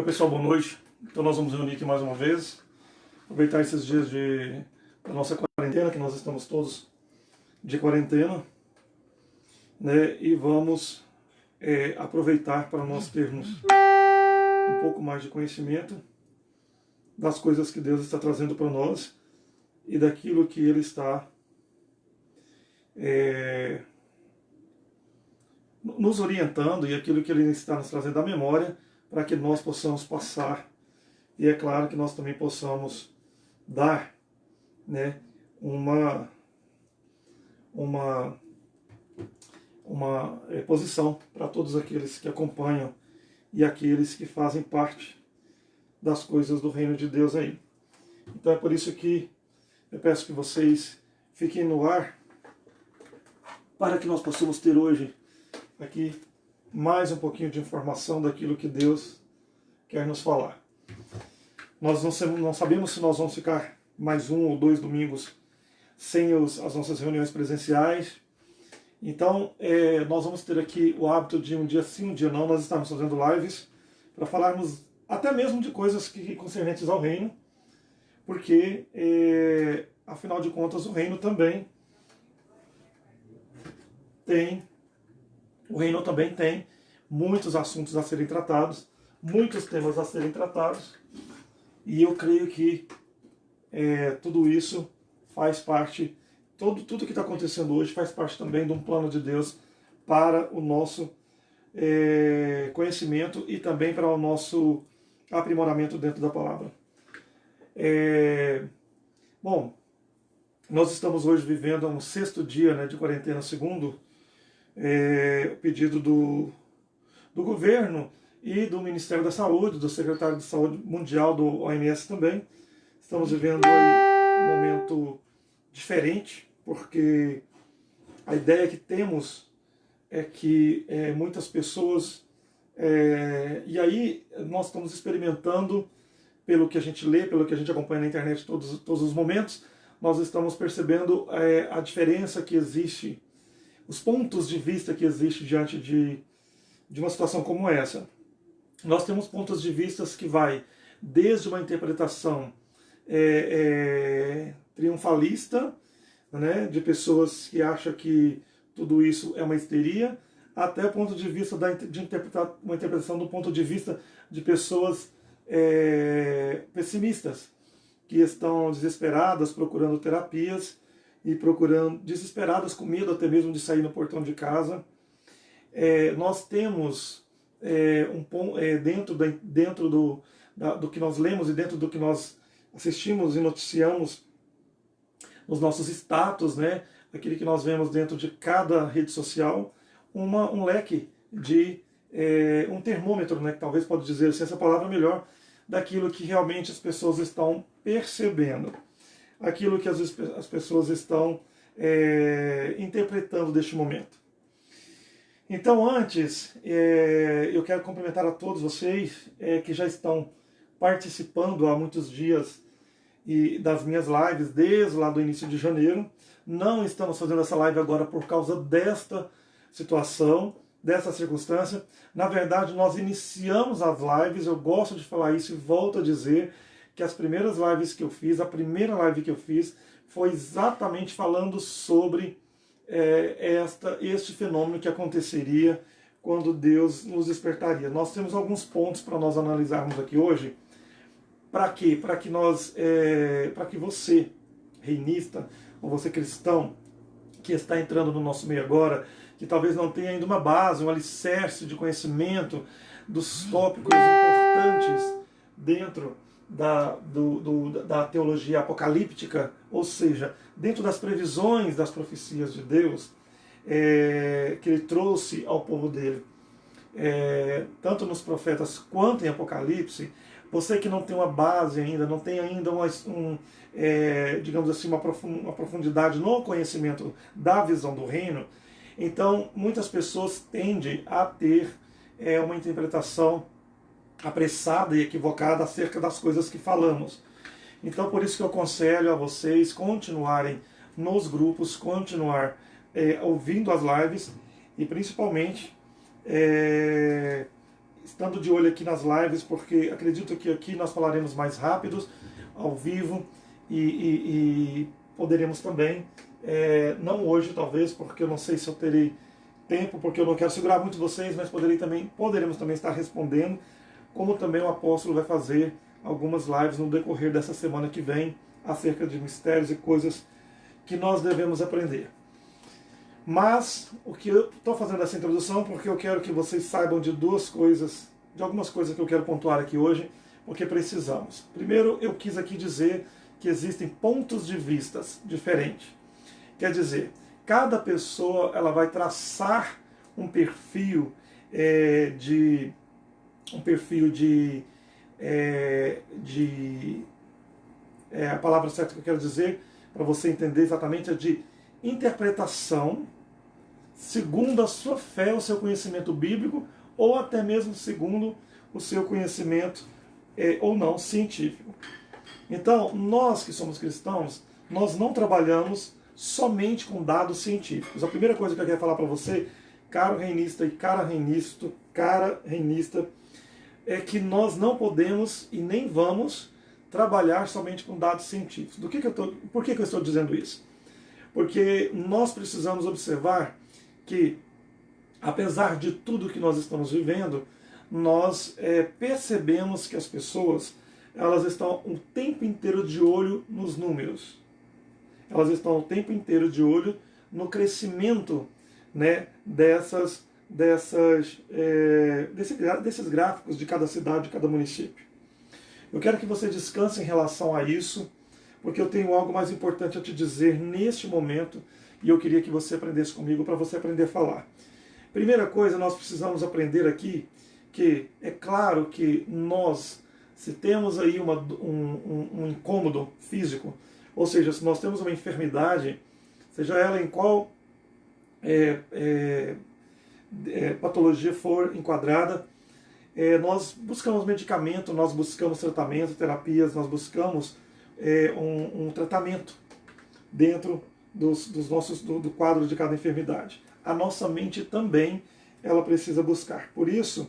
Oi pessoal, boa noite. Então nós vamos reunir aqui mais uma vez, aproveitar esses dias da nossa quarentena, que nós estamos todos de quarentena, né? E vamos aproveitar para nós termos um pouco mais de conhecimento das coisas que Deus está trazendo para nós e daquilo que Ele está nos orientando e aquilo que Ele está nos trazendo à memória para que nós possamos passar e é claro que nós também possamos dar, né, uma posição para todos aqueles que acompanham e aqueles que fazem parte das coisas do reino de Deus aí. Então é por isso que eu peço que vocês fiquem no ar para que nós possamos ter hoje aqui mais um pouquinho de informação daquilo que Deus quer nos falar. Nós não sabemos se nós vamos ficar mais um ou dois domingos sem as nossas reuniões presenciais. Então, nós vamos ter aqui o hábito de um dia sim, um dia não, nós estamos fazendo lives para falarmos até mesmo de coisas que concernentes ao reino, porque, afinal de contas, o reino também tem muitos assuntos a serem tratados, muitos temas a serem tratados, e eu creio que tudo isso faz parte, tudo que está acontecendo hoje faz parte também de um plano de Deus para o nosso conhecimento e também para o nosso aprimoramento dentro da palavra. Bom, nós estamos hoje vivendo um 6º dia, né, de quarentena, segundo o pedido do governo e do Ministério da Saúde, do Secretário de Saúde Mundial, do OMS também. Estamos vivendo aí um momento diferente, porque a ideia que temos é que muitas pessoas, e aí nós estamos experimentando, pelo que a gente lê, pelo que a gente acompanha na internet todos os momentos, nós estamos percebendo a diferença que existe, os pontos de vista que existe diante de uma situação como essa. Nós temos pontos de vista que vai desde uma interpretação triunfalista, né, de pessoas que acham que tudo isso é uma histeria, até o ponto de vista de interpretar uma interpretação do ponto de vista de pessoas pessimistas, que estão desesperadas procurando terapias e desesperadas com medo até mesmo de sair no portão de casa. Nós temos dentro do que nós lemos e dentro do que nós assistimos e noticiamos nos nossos status, né, aquilo que nós vemos dentro de cada rede social, um leque de um termômetro, né, que talvez pode dizer assim, essa palavra melhor, daquilo que realmente as pessoas estão percebendo, aquilo que as pessoas estão interpretando deste momento. Então, antes, eu quero cumprimentar a todos vocês que já estão participando há muitos dias das minhas lives, desde lá do início de janeiro. Não estamos fazendo essa live agora por causa desta situação, dessa circunstância. Na verdade, nós iniciamos as lives, eu gosto de falar isso e volto a dizer que as primeiras lives que eu fiz, a primeira live que eu fiz, foi exatamente falando sobre este fenômeno que aconteceria quando Deus nos despertaria. Nós temos alguns pontos para nós analisarmos aqui hoje. Para quê? Para que você, reinista, ou você cristão, que está entrando no nosso meio agora, que talvez não tenha ainda uma base, um alicerce de conhecimento dos tópicos importantes dentro da teologia apocalíptica, ou seja, dentro das previsões das profecias de Deus que Ele trouxe ao povo dele, tanto nos profetas quanto em Apocalipse. Você que não tem uma base ainda, não tem ainda digamos assim, uma profundidade no conhecimento da visão do reino, então muitas pessoas tendem a ter uma interpretação apressada e equivocada acerca das coisas que falamos. Então por isso que eu aconselho a vocês continuarem nos grupos, continuar ouvindo as lives e principalmente estando de olho aqui nas lives, porque acredito que aqui nós falaremos mais rápidos, ao vivo, e poderemos também, não hoje talvez, porque eu não sei se eu terei tempo, porque eu não quero segurar muito vocês, mas poderemos também estar respondendo, como também o apóstolo vai fazer algumas lives no decorrer dessa semana que vem, acerca de mistérios e coisas que nós devemos aprender. Mas o que eu estou fazendo essa introdução porque eu quero que vocês saibam de algumas coisas que eu quero pontuar aqui hoje, porque precisamos. Primeiro, eu quis aqui dizer que existem pontos de vistas diferentes. Quer dizer, cada pessoa ela vai traçar um perfil a palavra certa que eu quero dizer, para você entender exatamente, é de interpretação segundo a sua fé, o seu conhecimento bíblico, ou até mesmo segundo o seu conhecimento ou não científico. Então, nós que somos cristãos, nós não trabalhamos somente com dados científicos. A primeira coisa que eu quero falar para você, caro reinista e cara reinista, é que nós não podemos e nem vamos trabalhar somente com dados científicos. Por que eu estou dizendo isso? Porque nós precisamos observar que, apesar de tudo que nós estamos vivendo, nós percebemos que as pessoas elas estão o tempo inteiro de olho nos números. Elas estão o tempo inteiro de olho no crescimento, né, desses gráficos de cada cidade, de cada município. Eu quero que você descanse em relação a isso, porque eu tenho algo mais importante a te dizer neste momento e eu queria que você aprendesse comigo para você aprender a falar. Primeira coisa, nós precisamos aprender aqui que é claro que nós, se temos aí um incômodo físico, ou seja, se nós temos uma enfermidade, seja ela em qual patologia for enquadrada, nós buscamos medicamento, nós buscamos tratamento, terapias, nós buscamos um tratamento dentro do quadro de cada enfermidade. A nossa mente também ela precisa buscar. Por isso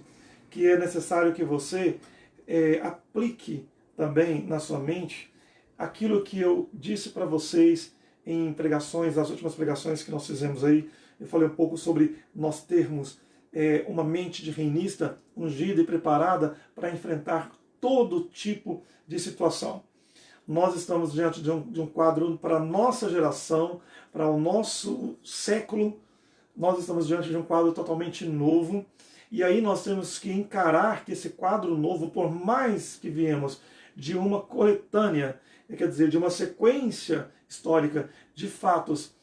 que é necessário que você aplique também na sua mente aquilo que eu disse para vocês em pregações, as últimas pregações que nós fizemos aí. Eu falei um pouco sobre nós termos uma mente de reinista ungida e preparada para enfrentar todo tipo de situação. Nós estamos diante de um quadro para a nossa geração, para o nosso século. Nós estamos diante de um quadro totalmente novo. E aí nós temos que encarar que esse quadro novo, por mais que viemos de uma coletânea, quer dizer, de uma sequência histórica de fatos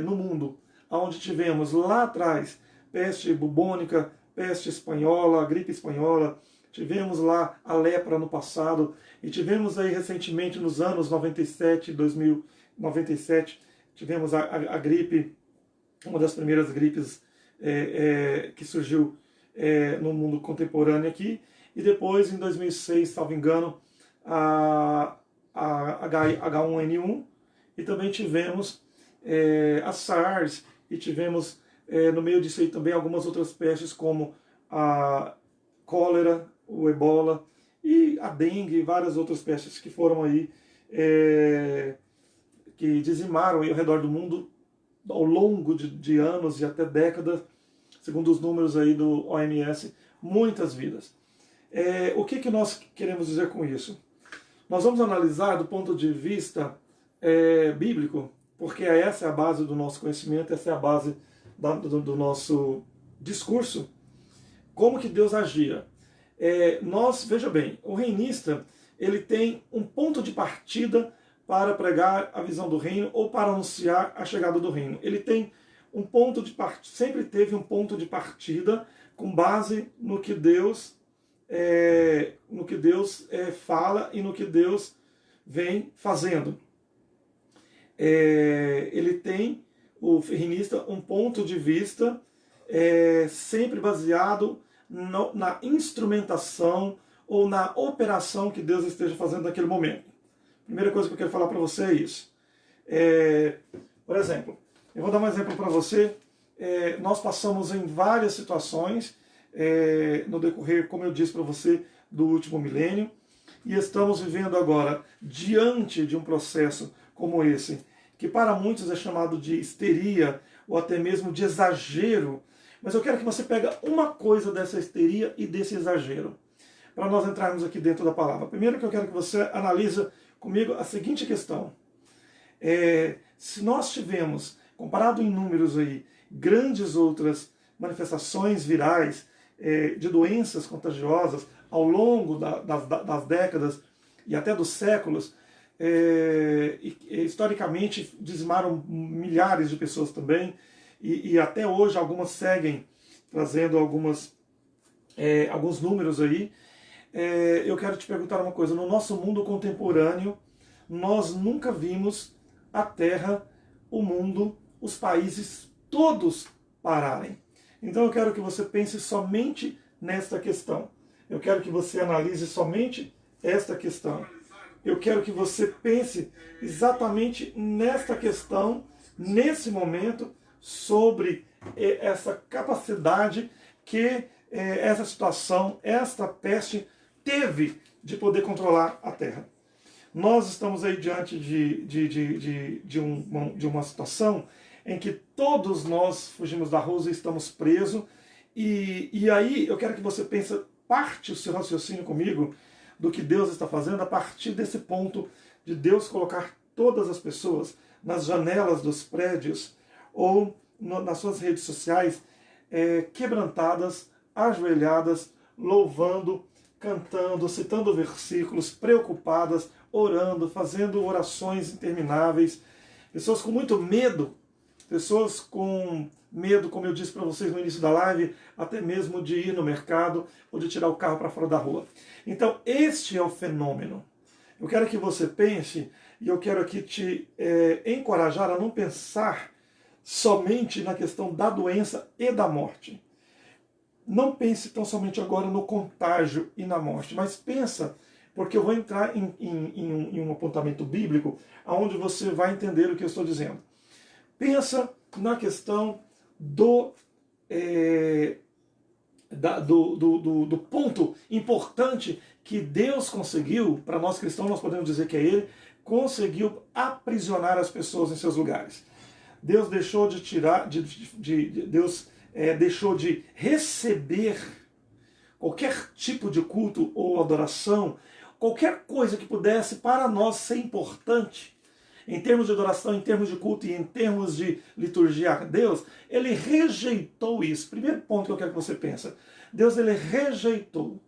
no mundo, onde tivemos lá atrás peste bubônica, peste espanhola, gripe espanhola, tivemos lá a lepra no passado, e tivemos aí recentemente nos anos 97, 2097, tivemos a gripe, uma das primeiras gripes que surgiu no mundo contemporâneo aqui, e depois em 2006, salvo engano, a H1N1, e também tivemos a SARS, e tivemos no meio disso aí também algumas outras pestes como a cólera, o ebola e a dengue e várias outras pestes que foram aí que dizimaram aí ao redor do mundo ao longo de anos e até décadas, segundo os números aí do OMS, muitas vidas. O que nós queremos dizer com isso? Nós vamos analisar do ponto de vista bíblico, porque essa é a base do nosso conhecimento, essa é a base do nosso discurso, como que Deus agia. Veja bem, o reinista ele tem um ponto de partida para pregar a visão do reino ou para anunciar a chegada do reino. Ele tem um ponto de partida, sempre teve um ponto de partida com base no que Deus fala e no que Deus vem fazendo. Ele tem, o reinista, um ponto de vista sempre baseado na instrumentação ou na operação que Deus esteja fazendo naquele momento. Primeira coisa que eu quero falar para você é isso. Por exemplo, eu vou dar um exemplo para você. Nós passamos em várias situações no decorrer, como eu disse para você, do último milênio. E estamos vivendo agora diante de um processo como esse, que para muitos é chamado de histeria ou até mesmo de exagero. Mas eu quero que você pegue uma coisa dessa histeria e desse exagero, para nós entrarmos aqui dentro da palavra. Primeiro que eu quero que você analise comigo a seguinte questão. Se nós tivemos, comparado em números aí, grandes outras manifestações virais de doenças contagiosas ao longo das décadas e até dos séculos, historicamente dizimaram milhares de pessoas também, e até hoje algumas seguem trazendo alguns números aí. Eu quero te perguntar uma coisa: no nosso mundo contemporâneo, nós nunca vimos a Terra, o mundo, os países todos pararem. Então eu quero que você pense somente nesta questão. Eu quero que você analise somente esta questão. Eu quero que você pense exatamente nesta questão, nesse momento, sobre essa capacidade que essa situação, esta peste teve de poder controlar a Terra. Nós estamos aí diante de uma situação em que todos nós fugimos da rua e estamos presos. E aí eu quero que você pense, parte o seu raciocínio comigo do que Deus está fazendo a partir desse ponto de Deus colocar todas as pessoas nas janelas dos prédios ou nas suas redes sociais, quebrantadas, ajoelhadas, louvando, cantando, citando versículos, preocupadas, orando, fazendo orações intermináveis, pessoas com muito medo, pessoas com medo, como eu disse para vocês no início da live, até mesmo de ir no mercado ou de tirar o carro para fora da rua. Então, este é o fenômeno. Eu quero que você pense, e eu quero aqui te encorajar a não pensar somente na questão da doença e da morte. Não pense tão somente agora no contágio e na morte, mas pensa, porque eu vou entrar em um apontamento bíblico, onde você vai entender o que eu estou dizendo. Pensa na questão do ponto importante que Deus conseguiu, para nós cristãos nós podemos dizer que é Ele, conseguiu aprisionar as pessoas em seus lugares. Deus deixou de tirar, deixou de receber qualquer tipo de culto ou adoração, qualquer coisa que pudesse para nós ser importante, em termos de adoração, em termos de culto e em termos de liturgia a Deus. Ele rejeitou isso. Primeiro ponto que eu quero que você pense. Deus, ele rejeitou.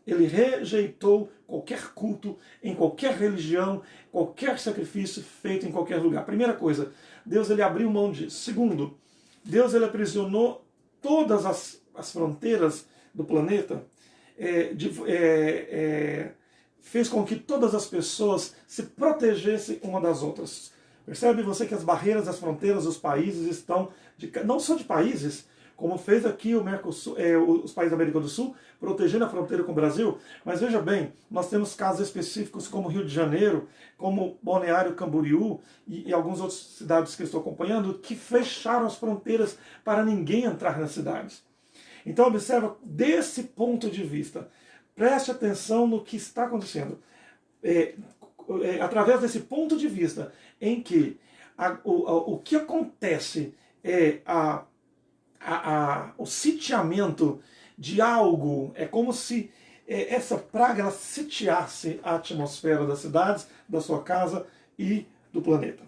Ele rejeitou qualquer culto, em qualquer religião, qualquer sacrifício feito em qualquer lugar. Primeira coisa, Deus, ele abriu mão disso. Segundo, Deus, ele aprisionou todas as fronteiras do planeta, fez com que todas as pessoas se protegessem uma das outras. Percebe você que as barreiras, as fronteiras dos países estão, não só de países, como fez aqui o Mercosul, os países da América do Sul, protegendo a fronteira com o Brasil, mas veja bem, nós temos casos específicos como Rio de Janeiro, como Balneário Camboriú e algumas outras cidades que eu estou acompanhando, que fecharam as fronteiras para ninguém entrar nas cidades. Então observa desse ponto de vista. Preste atenção no que está acontecendo. Através desse ponto de vista em que o que acontece é o sitiamento de algo, é como se essa praga ela sitiasse a atmosfera das cidades, da sua casa e do planeta.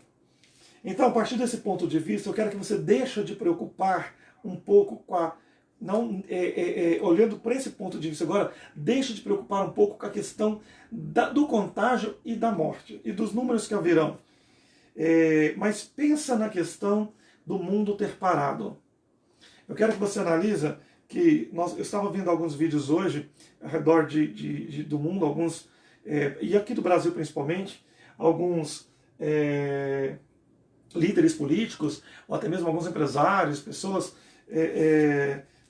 Então, a partir desse ponto de vista, eu quero que você deixe de preocupar um pouco com a... olhando por esse ponto de vista agora, deixe de preocupar um pouco com a questão do contágio e da morte, e dos números que haverão. Mas pensa na questão do mundo ter parado. Eu quero que você analise que eu estava vendo alguns vídeos hoje, ao redor do mundo, alguns, e aqui do Brasil principalmente, alguns líderes políticos, ou até mesmo alguns empresários, pessoas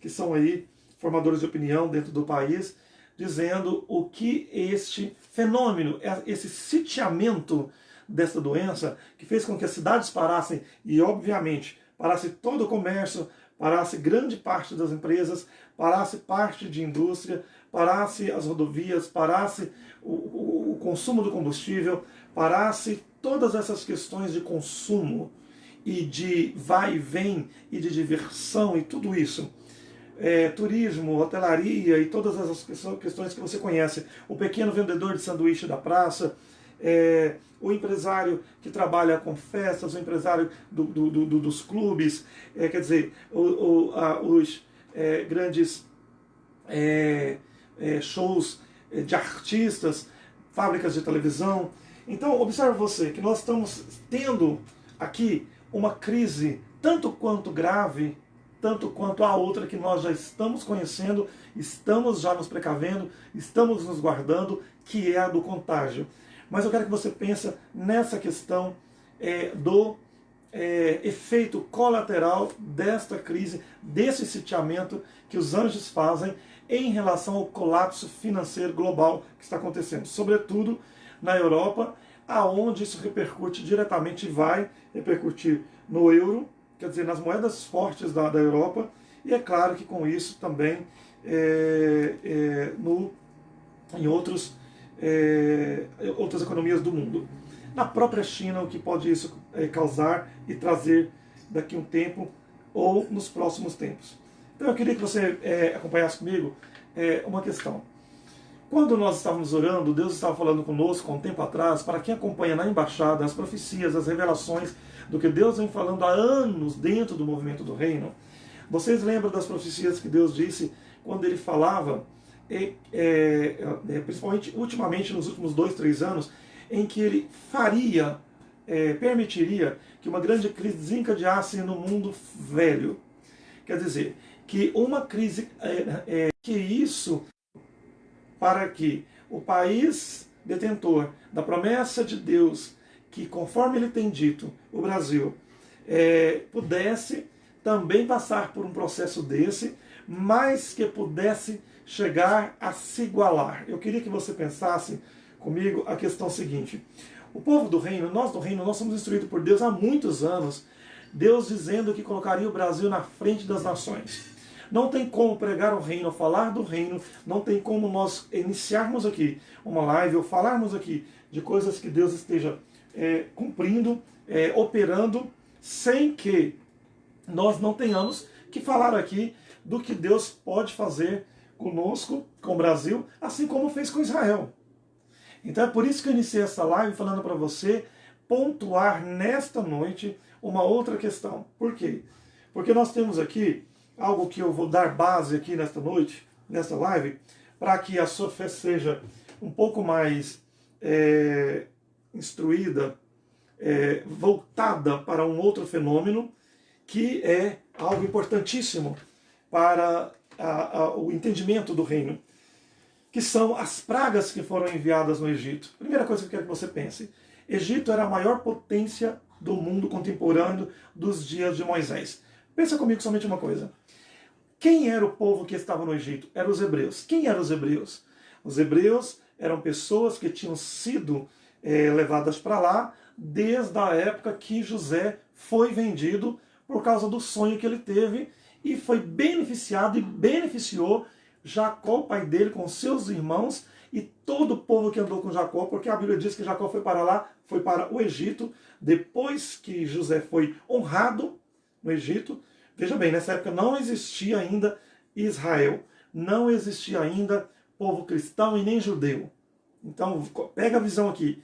que são aí formadores de opinião dentro do país, dizendo o que este fenômeno, esse sitiamento dessa doença, que fez com que as cidades parassem e, obviamente, parasse todo o comércio, parasse grande parte das empresas, parasse parte de indústria, parasse as rodovias, parasse o consumo do combustível, parasse todas essas questões de consumo e de vai e vem e de diversão e tudo isso. Turismo, hotelaria e todas essas questões que você conhece. O pequeno vendedor de sanduíche da praça, o empresário que trabalha com festas, o empresário dos clubes, quer dizer, os grandes shows de artistas, fábricas de televisão. Então, observe você que nós estamos tendo aqui uma crise tanto quanto grave, tanto quanto a outra que nós já estamos conhecendo, estamos já nos precavendo, estamos nos guardando, que é a do contágio. Mas eu quero que você pense nessa questão do efeito colateral desta crise, desse sitiamento que os anjos fazem em relação ao colapso financeiro global que está acontecendo, sobretudo na Europa, aonde isso repercute diretamente, vai repercutir no euro, quer dizer, nas moedas fortes da Europa, e é claro que com isso também em outras economias do mundo. Na própria China, o que pode isso causar e trazer daqui a um tempo ou nos próximos tempos. Então eu queria que você acompanhasse comigo uma questão. Quando nós estávamos orando, Deus estava falando conosco há um tempo atrás, para quem acompanha na embaixada as profecias, as revelações do que Deus vem falando há anos dentro do movimento do reino. Vocês lembram das profecias que Deus disse quando Ele falava, principalmente ultimamente nos últimos 2, 3 anos, em que Ele permitiria que uma grande crise desencadeasse no mundo velho. Quer dizer, que uma crise, que isso para que o país detentor da promessa de Deus, que conforme ele tem dito, o Brasil, pudesse também passar por um processo desse, mas que pudesse chegar a se igualar. Eu queria que você pensasse comigo a questão seguinte. O povo do reino, nós somos instruídos por Deus há muitos anos, Deus dizendo que colocaria o Brasil na frente das nações. Não tem como pregar o reino, falar do reino, não tem como nós iniciarmos aqui uma live ou falarmos aqui de coisas que Deus esteja cumprindo, operando, sem que nós não tenhamos que falar aqui do que Deus pode fazer conosco, com o Brasil, assim como fez com Israel. Então é por isso que eu iniciei essa live falando para você pontuar nesta noite uma outra questão. Por quê? Porque nós temos aqui algo que eu vou dar base aqui nesta noite, nesta live, para que a sua fé seja um pouco mais instruída, voltada para um outro fenômeno, que é algo importantíssimo para o entendimento do reino, que são as pragas que foram enviadas no Egito. Primeira coisa que eu quero que você pense. Egito era a maior potência do mundo contemporâneo dos dias de Moisés. Pensa comigo somente uma coisa. Quem era o povo que estava no Egito? Eram os hebreus. Quem eram os hebreus? Os hebreus eram pessoas que tinham sido levadas para lá desde a época que José foi vendido por causa do sonho que ele teve e foi beneficiado e beneficiou Jacó, pai dele, com seus irmãos e todo o povo que andou com Jacó, porque a Bíblia diz que Jacó foi para lá, foi para o Egito, depois que José foi honrado no Egito. Veja bem, nessa época não existia ainda Israel, não existia ainda povo cristão e nem judeu. Então, pega a visão aqui.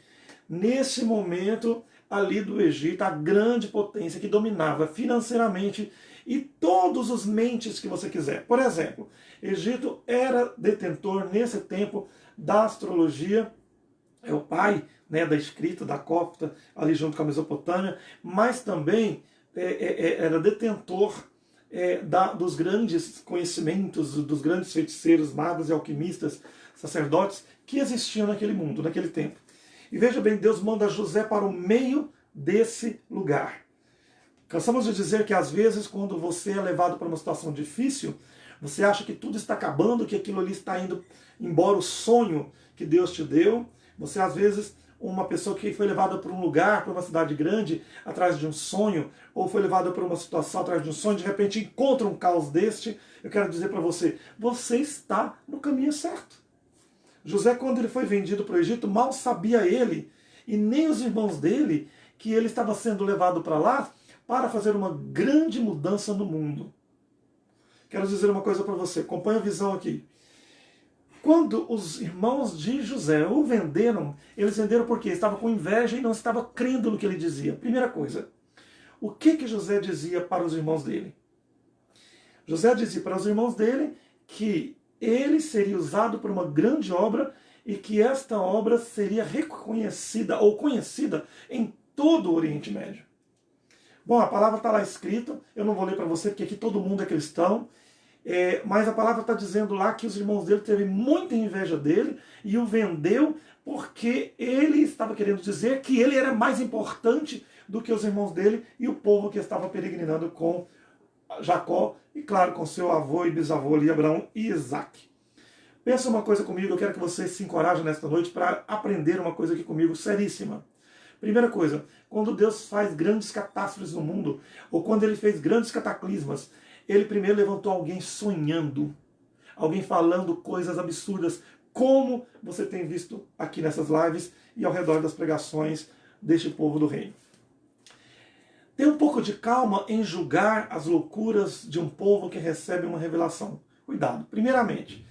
Nesse momento ali do Egito, a grande potência que dominava financeiramente e todos os mentes que você quiser. Por exemplo, Egito era detentor nesse tempo da astrologia, é o pai da escrita, da cópita, ali junto com a Mesopotâmia, mas também era detentor dos grandes conhecimentos, dos grandes feiticeiros, magos e alquimistas, sacerdotes que existiam naquele mundo, naquele tempo. E veja bem, Deus manda José para o meio desse lugar. Cansamos de dizer que às vezes quando você é levado para uma situação difícil, você acha que tudo está acabando, que aquilo ali está indo embora o sonho que Deus te deu. Você às vezes uma pessoa que foi levada para um lugar, para uma cidade grande, atrás de um sonho, ou foi levada para uma situação atrás de um sonho, de repente encontra um caos deste, eu quero dizer para você, você está no caminho certo. José, quando ele foi vendido para o Egito, mal sabia ele, e nem os irmãos dele, que ele estava sendo levado para lá para fazer uma grande mudança no mundo. Quero dizer uma coisa para você, acompanha a visão aqui. Quando os irmãos de José o venderam, eles venderam porque estavam com inveja e não estavam crendo no que ele dizia. Primeira coisa, o que José dizia para os irmãos dele? José dizia para os irmãos dele que ele seria usado por uma grande obra e que esta obra seria reconhecida ou conhecida em todo o Oriente Médio. Bom, a palavra está lá escrita, eu não vou ler para você porque aqui todo mundo é cristão, mas a palavra está dizendo lá que os irmãos dele teve muita inveja dele e o vendeu porque ele estava querendo dizer que ele era mais importante do que os irmãos dele e o povo que estava peregrinando com Jacó e, claro, com seu avô e bisavô ali, Abraão e Isaac. Pensa uma coisa comigo, eu quero que você se encoraje nesta noite para aprender uma coisa aqui comigo seríssima. Primeira coisa, quando Deus faz grandes catástrofes no mundo, ou quando ele fez grandes cataclismas, ele primeiro levantou alguém sonhando, alguém falando coisas absurdas, como você tem visto aqui nessas lives e ao redor das pregações deste povo do reino. Tenha um pouco de calma em julgar as loucuras de um povo que recebe uma revelação. Cuidado. Primeiramente,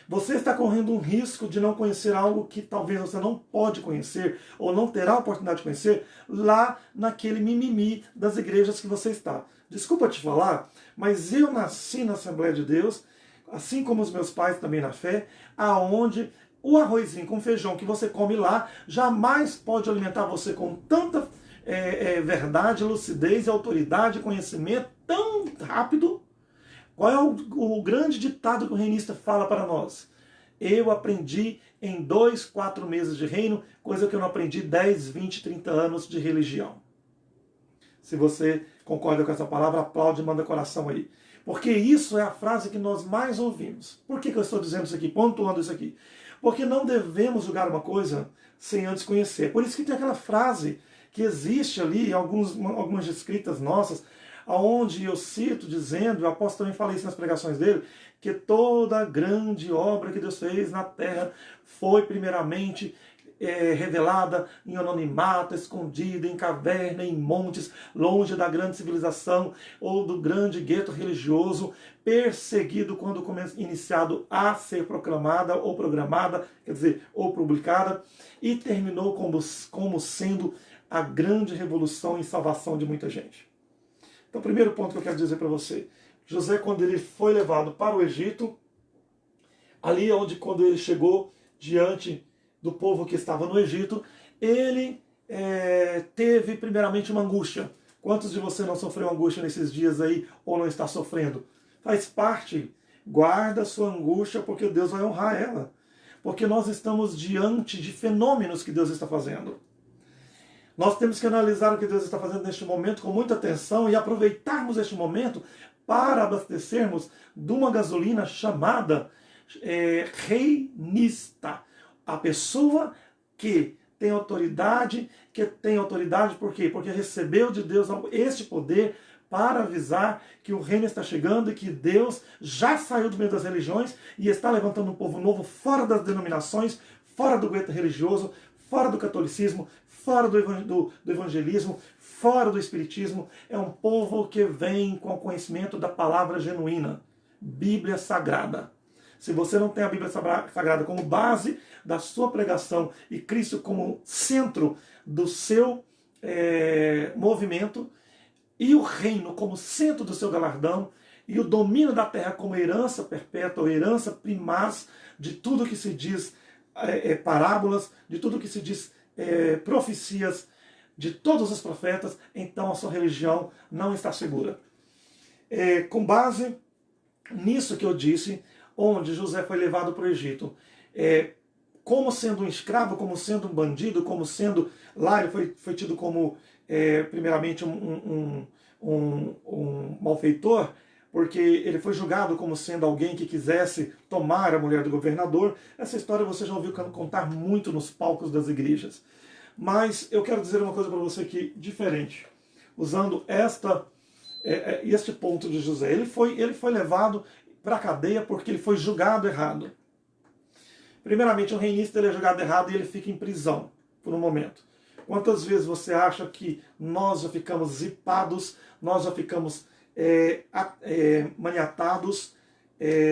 você está correndo um risco de não conhecer algo que talvez você não pode conhecer ou não terá a oportunidade de conhecer lá naquele mimimi das igrejas que você está. Desculpa te falar, mas eu nasci na Assembleia de Deus, assim como os meus pais também na fé, aonde o arrozinho com feijão que você come lá jamais pode alimentar você com tanta verdade, lucidez, autoridade, conhecimento tão rápido. Qual é o grande ditado que o reinista fala para nós? Eu aprendi em 2, 4 meses de reino, coisa que eu não aprendi 10, 20, 30 anos de religião. Se você concorda com essa palavra, aplaude e manda coração aí. Porque isso é a frase que nós mais ouvimos. Por que eu estou dizendo isso aqui, pontuando isso aqui? Porque não devemos julgar uma coisa sem antes conhecer. Por isso que tem aquela frase que existe ali, algumas escritas nossas, onde eu cito dizendo, o apóstolo também fala isso nas pregações dele, que toda a grande obra que Deus fez na terra foi primeiramente revelada em anonimato, escondida em caverna, em montes, longe da grande civilização ou do grande gueto religioso, perseguido quando iniciado a ser proclamada ou programada, quer dizer, ou publicada, e terminou como sendo a grande revolução e salvação de muita gente. Então, o primeiro ponto que eu quero dizer para você, José, quando ele foi levado para o Egito, ali onde quando ele chegou diante do povo que estava no Egito, ele teve primeiramente uma angústia. Quantos de você não sofreu angústia nesses dias aí, ou não está sofrendo? Faz parte, guarda sua angústia, porque Deus vai honrar ela. Porque nós estamos diante de fenômenos que Deus está fazendo. Nós temos que analisar o que Deus está fazendo neste momento com muita atenção e aproveitarmos este momento para abastecermos de uma gasolina chamada reinista. A pessoa que tem autoridade por quê? Porque recebeu de Deus este poder para avisar que o reino está chegando e que Deus já saiu do meio das religiões e está levantando um povo novo fora das denominações, fora do gueto religioso, fora do catolicismo, fora do evangelismo, fora do espiritismo. É um povo que vem com o conhecimento da palavra genuína, Bíblia Sagrada. Se você não tem a Bíblia Sagrada como base da sua pregação e Cristo como centro do seu movimento, e o reino como centro do seu galardão, e o domínio da terra como herança perpétua, ou herança primaz de tudo que se diz parábolas, de tudo que se diz profecias de todos os profetas, então a sua religião não está segura. Com base nisso que eu disse, onde José foi levado para o Egito, como sendo um escravo, como sendo um bandido, como sendo... Lá ele foi tido como, primeiramente, um malfeitor, porque ele foi julgado como sendo alguém que quisesse tomar a mulher do governador. Essa história você já ouviu contar muito nos palcos das igrejas. Mas eu quero dizer uma coisa para você aqui diferente, usando este ponto de José. Ele foi levado para a cadeia porque ele foi julgado errado. Primeiramente, o reinista ele é julgado errado e ele fica em prisão por um momento. Quantas vezes você acha que nós já ficamos zipados, nós já ficamos maniatados,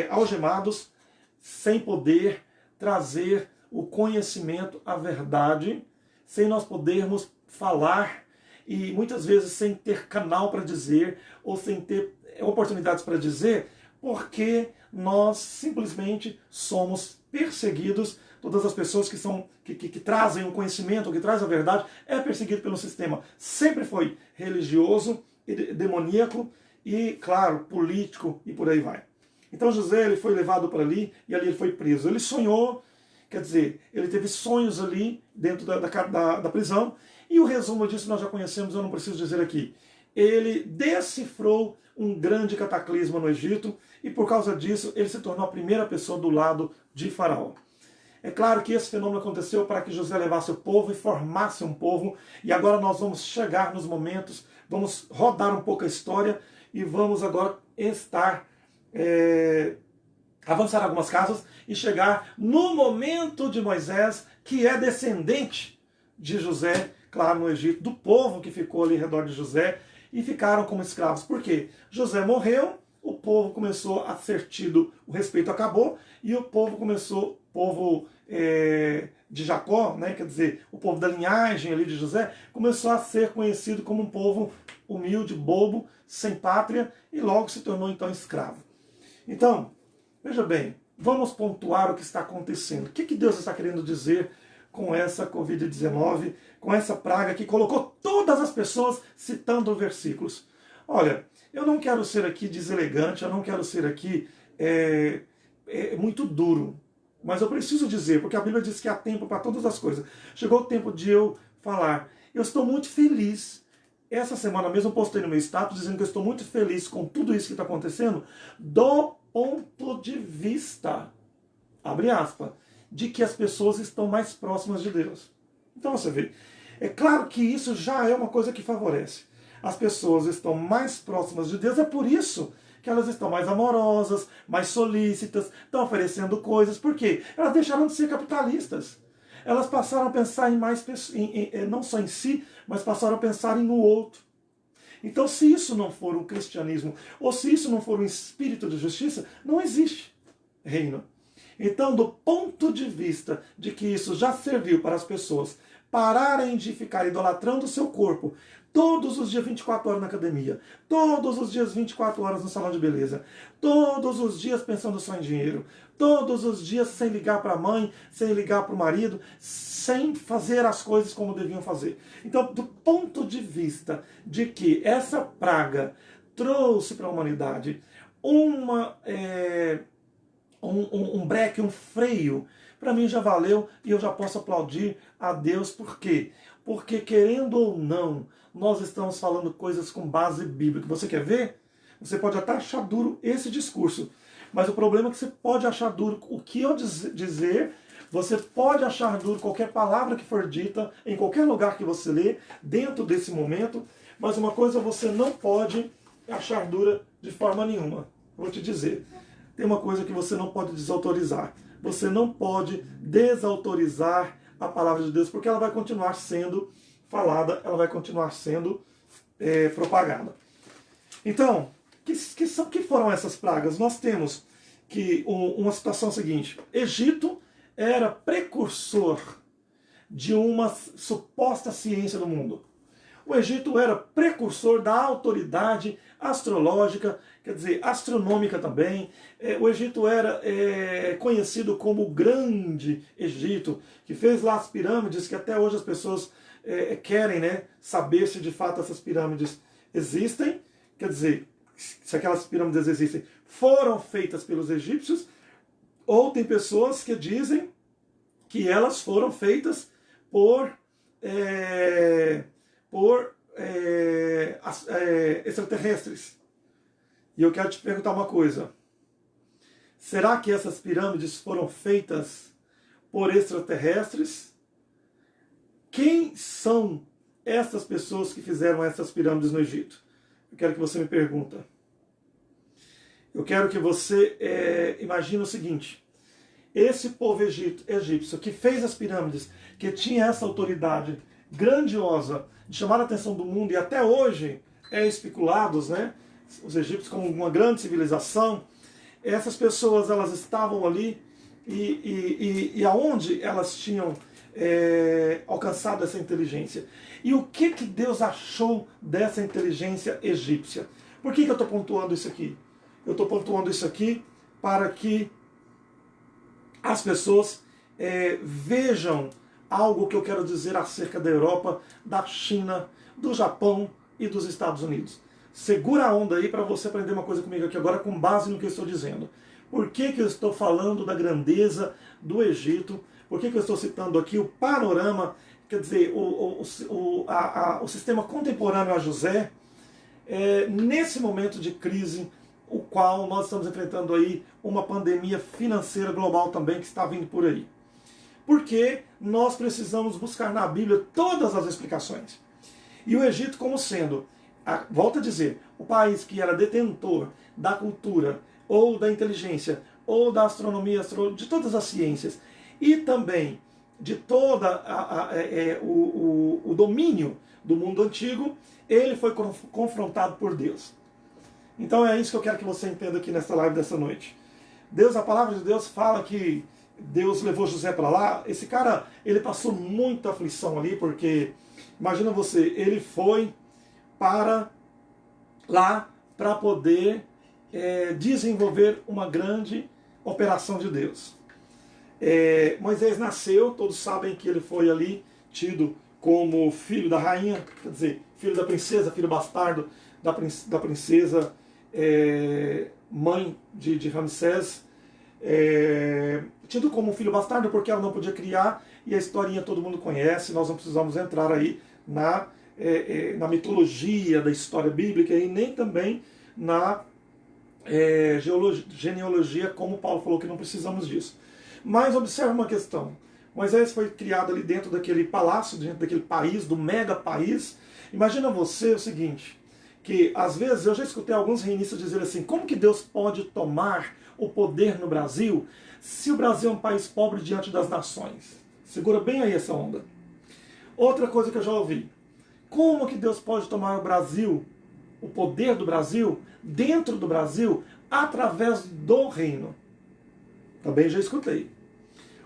algemados, sem poder trazer o conhecimento, a verdade, sem nós podermos falar e muitas vezes sem ter canal para dizer ou sem ter oportunidades para dizer, porque nós simplesmente somos perseguidos. Todas as pessoas que trazem o conhecimento, que trazem a verdade, é perseguido pelo sistema. Sempre foi religioso, demoníaco e, claro, político e por aí vai. Então José ele foi levado para ali e ali ele foi preso. Ele sonhou, quer dizer, ele teve sonhos ali dentro da prisão e o resumo disso nós já conhecemos, eu não preciso dizer aqui. Ele decifrou um grande cataclisma no Egito e por causa disso ele se tornou a primeira pessoa do lado de Faraó. É claro que esse fenômeno aconteceu para que José levasse o povo e formasse um povo, e agora nós vamos chegar nos momentos, vamos rodar um pouco a história e vamos agora avançar algumas casas e chegar no momento de Moisés, que é descendente de José, claro, no Egito, do povo que ficou ali ao redor de José e ficaram como escravos. Por quê? José morreu, o povo começou a ser tido, o respeito acabou, e o povo começou, de Jacó, né, quer dizer, o povo da linhagem ali de José, começou a ser conhecido como um povo humilde, bobo, sem pátria, e logo se tornou então escravo. Então, veja bem, vamos pontuar o que está acontecendo. O que Deus está querendo dizer com essa Covid-19, com essa praga que colocou todas as pessoas citando versículos? Olha, eu não quero ser aqui deselegante, eu não quero ser aqui muito duro, mas eu preciso dizer, porque a Bíblia diz que há tempo para todas as coisas. Chegou o tempo de eu falar. Eu estou muito feliz. Essa semana mesmo eu postei no meu status dizendo que eu estou muito feliz com tudo isso que está acontecendo, do ponto de vista, abre aspas, de que as pessoas estão mais próximas de Deus. Então você vê, é claro que isso já é uma coisa que favorece. As pessoas estão mais próximas de Deus, é por isso que elas estão mais amorosas, mais solícitas, estão oferecendo coisas. Por quê? Elas deixaram de ser capitalistas. Elas passaram a pensar em mais não só em si, mas passaram a pensar no outro. Então, se isso não for um cristianismo, ou se isso não for um espírito de justiça, não existe reino. Então, do ponto de vista de que isso já serviu para as pessoas pararem de ficar idolatrando o seu corpo, todos os dias 24 horas na academia, todos os dias 24 horas no salão de beleza, todos os dias pensando só em dinheiro, todos os dias sem ligar para a mãe, sem ligar para o marido, sem fazer as coisas como deviam fazer. Então, do ponto de vista de que essa praga trouxe para a humanidade um breque, um freio, para mim já valeu e eu já posso aplaudir a Deus. Por quê? Porque, querendo ou não, nós estamos falando coisas com base bíblica. Você quer ver? Você pode até achar duro esse discurso, mas o problema é que você pode achar duro o que eu dizer, você pode achar duro qualquer palavra que for dita, em qualquer lugar que você lê, dentro desse momento, mas uma coisa você não pode achar dura de forma nenhuma. Vou te dizer, tem uma coisa que você não pode desautorizar. Você não pode desautorizar a palavra de Deus, porque ela vai continuar sendo falada, ela vai continuar sendo propagada. Então, que foram essas pragas? Nós temos que uma situação seguinte: Egito era precursor de uma suposta ciência do mundo. O Egito era precursor da autoridade astrológica, quer dizer, astronômica também. O Egito era conhecido como o Grande Egito, que fez lá as pirâmides, que até hoje as pessoas querem, né, saber se de fato essas pirâmides existem. Quer dizer, se aquelas pirâmides existem, foram feitas pelos egípcios, ou tem pessoas que dizem que elas foram feitas por extraterrestres. E eu quero te perguntar uma coisa: será que essas pirâmides foram feitas por extraterrestres? Quem são essas pessoas que fizeram essas pirâmides no Egito? Eu quero que você me pergunte. Eu quero que você imagine o seguinte: esse povo egípcio que fez as pirâmides, que tinha essa autoridade grandiosa de chamar a atenção do mundo, e até hoje é especulado, né, os egípcios como uma grande civilização, essas pessoas elas estavam ali e aonde elas tinham alcançado essa inteligência? E o que Deus achou dessa inteligência egípcia? Por que eu estou pontuando isso aqui? Eu estou pontuando isso aqui para que as pessoas vejam algo que eu quero dizer acerca da Europa, da China, do Japão e dos Estados Unidos. Segura a onda aí para você aprender uma coisa comigo aqui agora com base no que eu estou dizendo. Por que eu estou falando da grandeza do Egito? Por que eu estou citando aqui o panorama, quer dizer, o sistema contemporâneo a José, nesse momento de crise, o qual nós estamos enfrentando aí uma pandemia financeira global também que está vindo por aí. Porque nós precisamos buscar na Bíblia todas as explicações. E o Egito como sendo, volto a dizer, o país que era detentor da cultura, ou da inteligência, ou da astronomia, de todas as ciências, e também de toda o domínio do mundo antigo, ele foi confrontado por Deus. Então é isso que eu quero que você entenda aqui nessa live dessa noite. A palavra de Deus fala que Deus levou José para lá. Esse cara, ele passou muita aflição ali, porque, imagina você, ele foi para lá para poder desenvolver uma grande operação de Deus. Moisés nasceu, todos sabem que ele foi ali tido como filho da rainha, quer dizer, filho da princesa, filho bastardo da princesa, mãe de Ramsés, tido como filho bastardo porque ela não podia criar, e a historinha todo mundo conhece, nós não precisamos entrar aí na mitologia da história bíblica e nem também na genealogia, como Paulo falou que não precisamos disso. Mas observe uma questão. Moisés foi criado ali dentro daquele palácio, dentro daquele país, do mega país. Imagina você o seguinte, que às vezes eu já escutei alguns reinistas dizer assim: como que Deus pode tomar o poder no Brasil se o Brasil é um país pobre diante das nações? Segura bem aí essa onda. Outra coisa que eu já ouvi: como que Deus pode tomar o Brasil, o poder do Brasil, dentro do Brasil, através do reino? Também já escutei.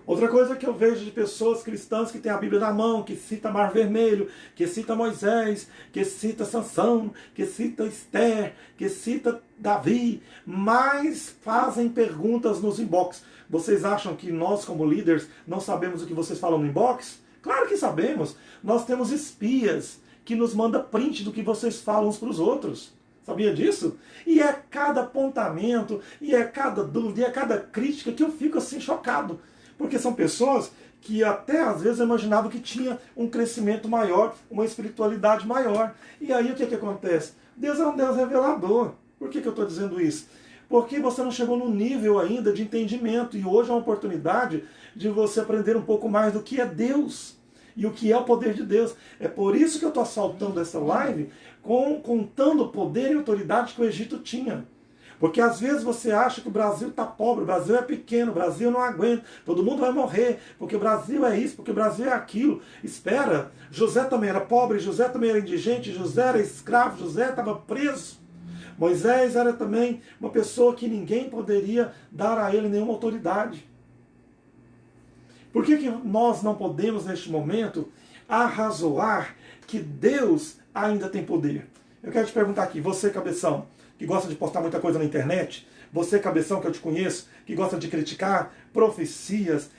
Outra coisa que eu vejo de pessoas cristãs que têm a Bíblia na mão, que cita Mar Vermelho, que cita Moisés, que cita Sansão, que cita Esther, que cita Davi, mas fazem perguntas nos inbox. Vocês acham que nós, como líderes, não sabemos o que vocês falam no inbox? Claro que sabemos. Nós temos espias que nos mandam print do que vocês falam uns para os outros. Sabia disso? E é cada apontamento, e é cada dúvida, e é cada crítica que eu fico assim chocado. Porque são pessoas que até às vezes eu imaginava que tinha um crescimento maior, uma espiritualidade maior. E aí o que acontece? Deus é um Deus revelador. Por que eu estou dizendo isso? Porque você não chegou no nível ainda de entendimento. E hoje é uma oportunidade de você aprender um pouco mais do que é Deus e o que é o poder de Deus. É por isso que eu estou assaltando essa live, contando o poder e autoridade que o Egito tinha. Porque às vezes você acha que o Brasil está pobre, o Brasil é pequeno, o Brasil não aguenta, todo mundo vai morrer, porque o Brasil é isso, porque o Brasil é aquilo. Espera, José também era pobre, José também era indigente, José era escravo, José estava preso. Moisés era também uma pessoa que ninguém poderia dar a ele nenhuma autoridade. Por que nós não podemos, neste momento, arrazoar que Deus ainda tem poder? Eu quero te perguntar aqui, você, cabeção, que gosta de postar muita coisa na internet, você, cabeção, que eu te conheço, que gosta de criticar profecias,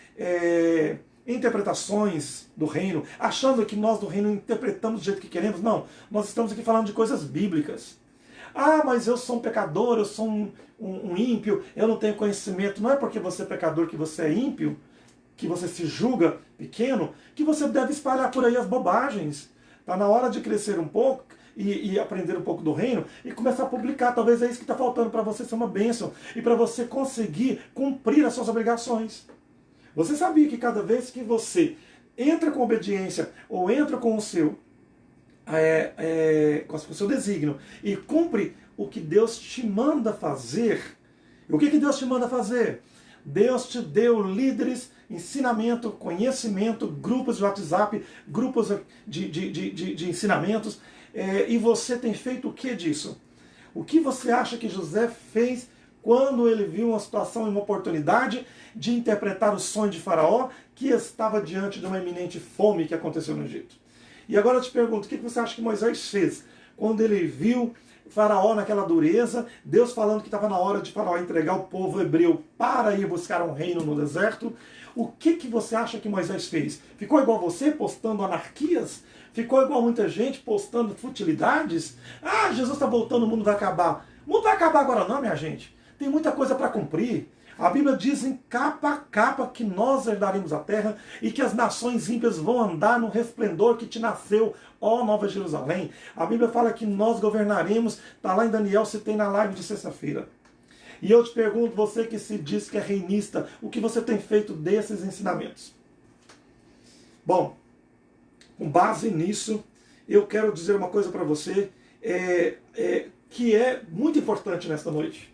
interpretações do reino, achando que nós do reino interpretamos do jeito que queremos. Não, nós estamos aqui falando de coisas bíblicas. Ah, mas eu sou um pecador, eu sou um ímpio, eu não tenho conhecimento. Não é porque você é pecador que você é ímpio, que você se julga pequeno, que você deve espalhar por aí as bobagens. Está na hora de crescer um pouco e aprender um pouco do reino e começar a publicar. Talvez é isso que está faltando para você ser uma bênção e para você conseguir cumprir as suas obrigações. Você sabia que cada vez que você entra com obediência ou entra com o seu com o seu desígnio e cumpre o que Deus te manda fazer. O que Deus te manda fazer? Deus te deu líderes, ensinamento, conhecimento, grupos de WhatsApp, grupos de ensinamentos, e você tem feito o que disso? O que você acha que José fez quando ele viu uma situação e uma oportunidade de interpretar o sonho de Faraó, que estava diante de uma iminente fome que aconteceu no Egito? E agora eu te pergunto, o que você acha que Moisés fez quando ele viu Faraó naquela dureza, Deus falando que estava na hora de Faraó entregar o povo hebreu para ir buscar um reino no deserto? O que você acha que Moisés fez? Ficou igual você, postando anarquias? Ficou igual muita gente, postando futilidades? Ah, Jesus está voltando, o mundo vai acabar. O mundo vai acabar agora não, minha gente. Tem muita coisa para cumprir. A Bíblia diz em capa a capa que nós herdaremos a terra e que as nações ímpias vão andar no resplendor que te nasceu, ó Nova Jerusalém. A Bíblia fala que nós governaremos, está lá em Daniel, citei na live de sexta-feira. E eu te pergunto, você que se diz que é reinista, o que você tem feito desses ensinamentos? Bom, com base nisso, eu quero dizer uma coisa para você que é muito importante nesta noite.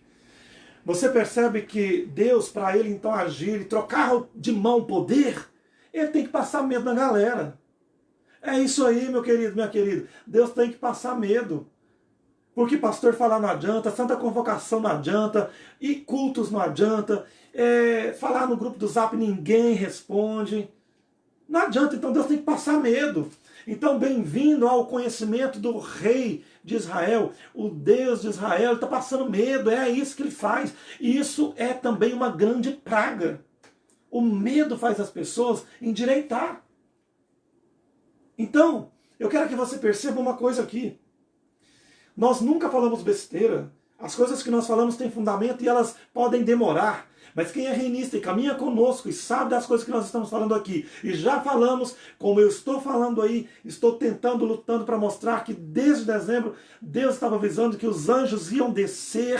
Você percebe que Deus, para ele então agir e trocar de mão o poder, ele tem que passar medo na galera. É isso aí, meu querido, minha querida. Deus tem que passar medo. Porque pastor falar não adianta, santa convocação não adianta, e cultos não adianta, falar no grupo do Zap ninguém responde. Não adianta, então Deus tem que passar medo. Então, bem-vindo ao conhecimento do rei de Israel. O Deus de Israel está passando medo, é isso que ele faz. E isso é também uma grande praga. O medo faz as pessoas endireitar. Então, eu quero que você perceba uma coisa aqui. Nós nunca falamos besteira. As coisas que nós falamos têm fundamento e elas podem demorar. Mas quem é reinista e caminha conosco e sabe das coisas que nós estamos falando aqui, e já falamos, como eu estou falando aí, estou tentando, lutando para mostrar que desde dezembro Deus estava avisando que os anjos iam descer